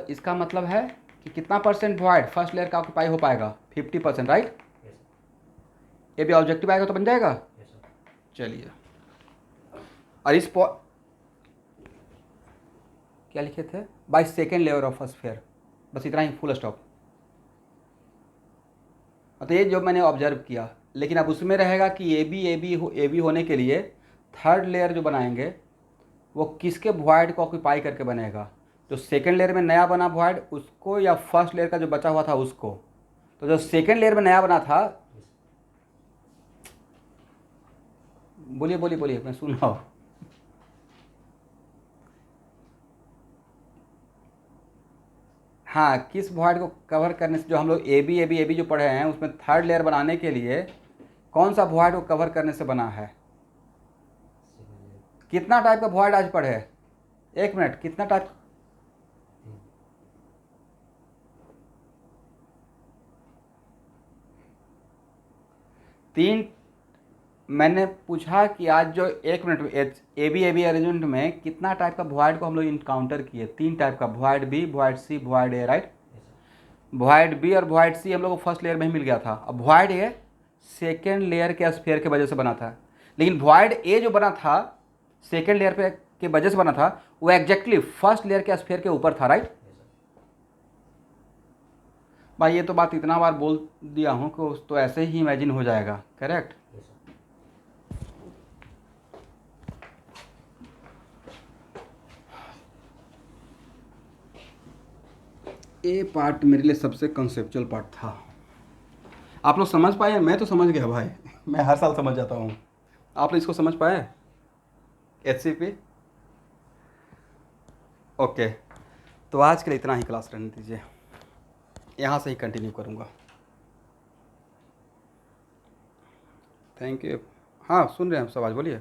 इसका मतलब है कि कितना परसेंट वॉइड फर्स्ट लेयर का ऑक्यूपाई हो पाएगा? 50%, राइट। ये भी ऑब्जेक्टिव आएगा तो बन जाएगा। चलिए, और इस क्या लिखे थे? By second layer of sphere, बस इतना ही, फुल स्टॉप। तो ये जो मैंने ऑब्जर्व किया, लेकिन अब उसमें रहेगा कि ए बी होने के लिए थर्ड लेयर जो बनाएंगे वो किसके वॉइड को ऑक्यूपाई करके बनेगा? जो सेकेंड लेयर में नया बना वॉइड उसको, या फर्स्ट लेयर का जो बचा हुआ था उसको? तो जो सेकेंड लेयर में नया बना था, बोलिए मैं सुन रहा हूँ। हाँ, किस वॉइड को कवर करने से, जो हम लोग ए बी जो पढ़े हैं उसमें थर्ड लेयर बनाने के लिए कौन सा वॉइड को कवर करने से बना है? कितना टाइप का वॉइड आज पढ़े? एक मिनट, कितना टाइप? 3। मैंने पूछा कि आज जो, एक मिनट, ए बी अरेंजमेंट में कितना टाइप का वॉइड को हम लोग इनकाउंटर किए? 3 टाइप का, वॉइड बी, वॉइड सी, वॉइड ए, राइट। वॉइड बी और वॉइड सी हम लोग को फर्स्ट लेयर में ही मिल गया था। अब वॉइड ए सेकेंड लेयर के स्फीयर के वजह से बना था, लेकिन वॉइड ए जो बना था सेकेंड लेयर पे के वजह से बना था, वो एग्जैक्टली फर्स्ट लेयर के स्फीयर के ऊपर था, राइट। भाई ये तो बात इतना बार बोल दिया हूँ कि तो ऐसे ही इमेजिन हो जाएगा, करेक्ट। ये पार्ट मेरे लिए सबसे कंसेप्चुअल पार्ट था। आप लोग समझ पाए? मैं तो समझ गया भाई मैं हर साल समझ जाता हूँ। आप लोग इसको समझ पाए HCP? ओके, तो आज के लिए इतना ही क्लास रहने दीजिए, यहाँ से ही कंटिन्यू करूँगा। Thank you. हाँ सुन रहे हैं सब, आज बोलिए।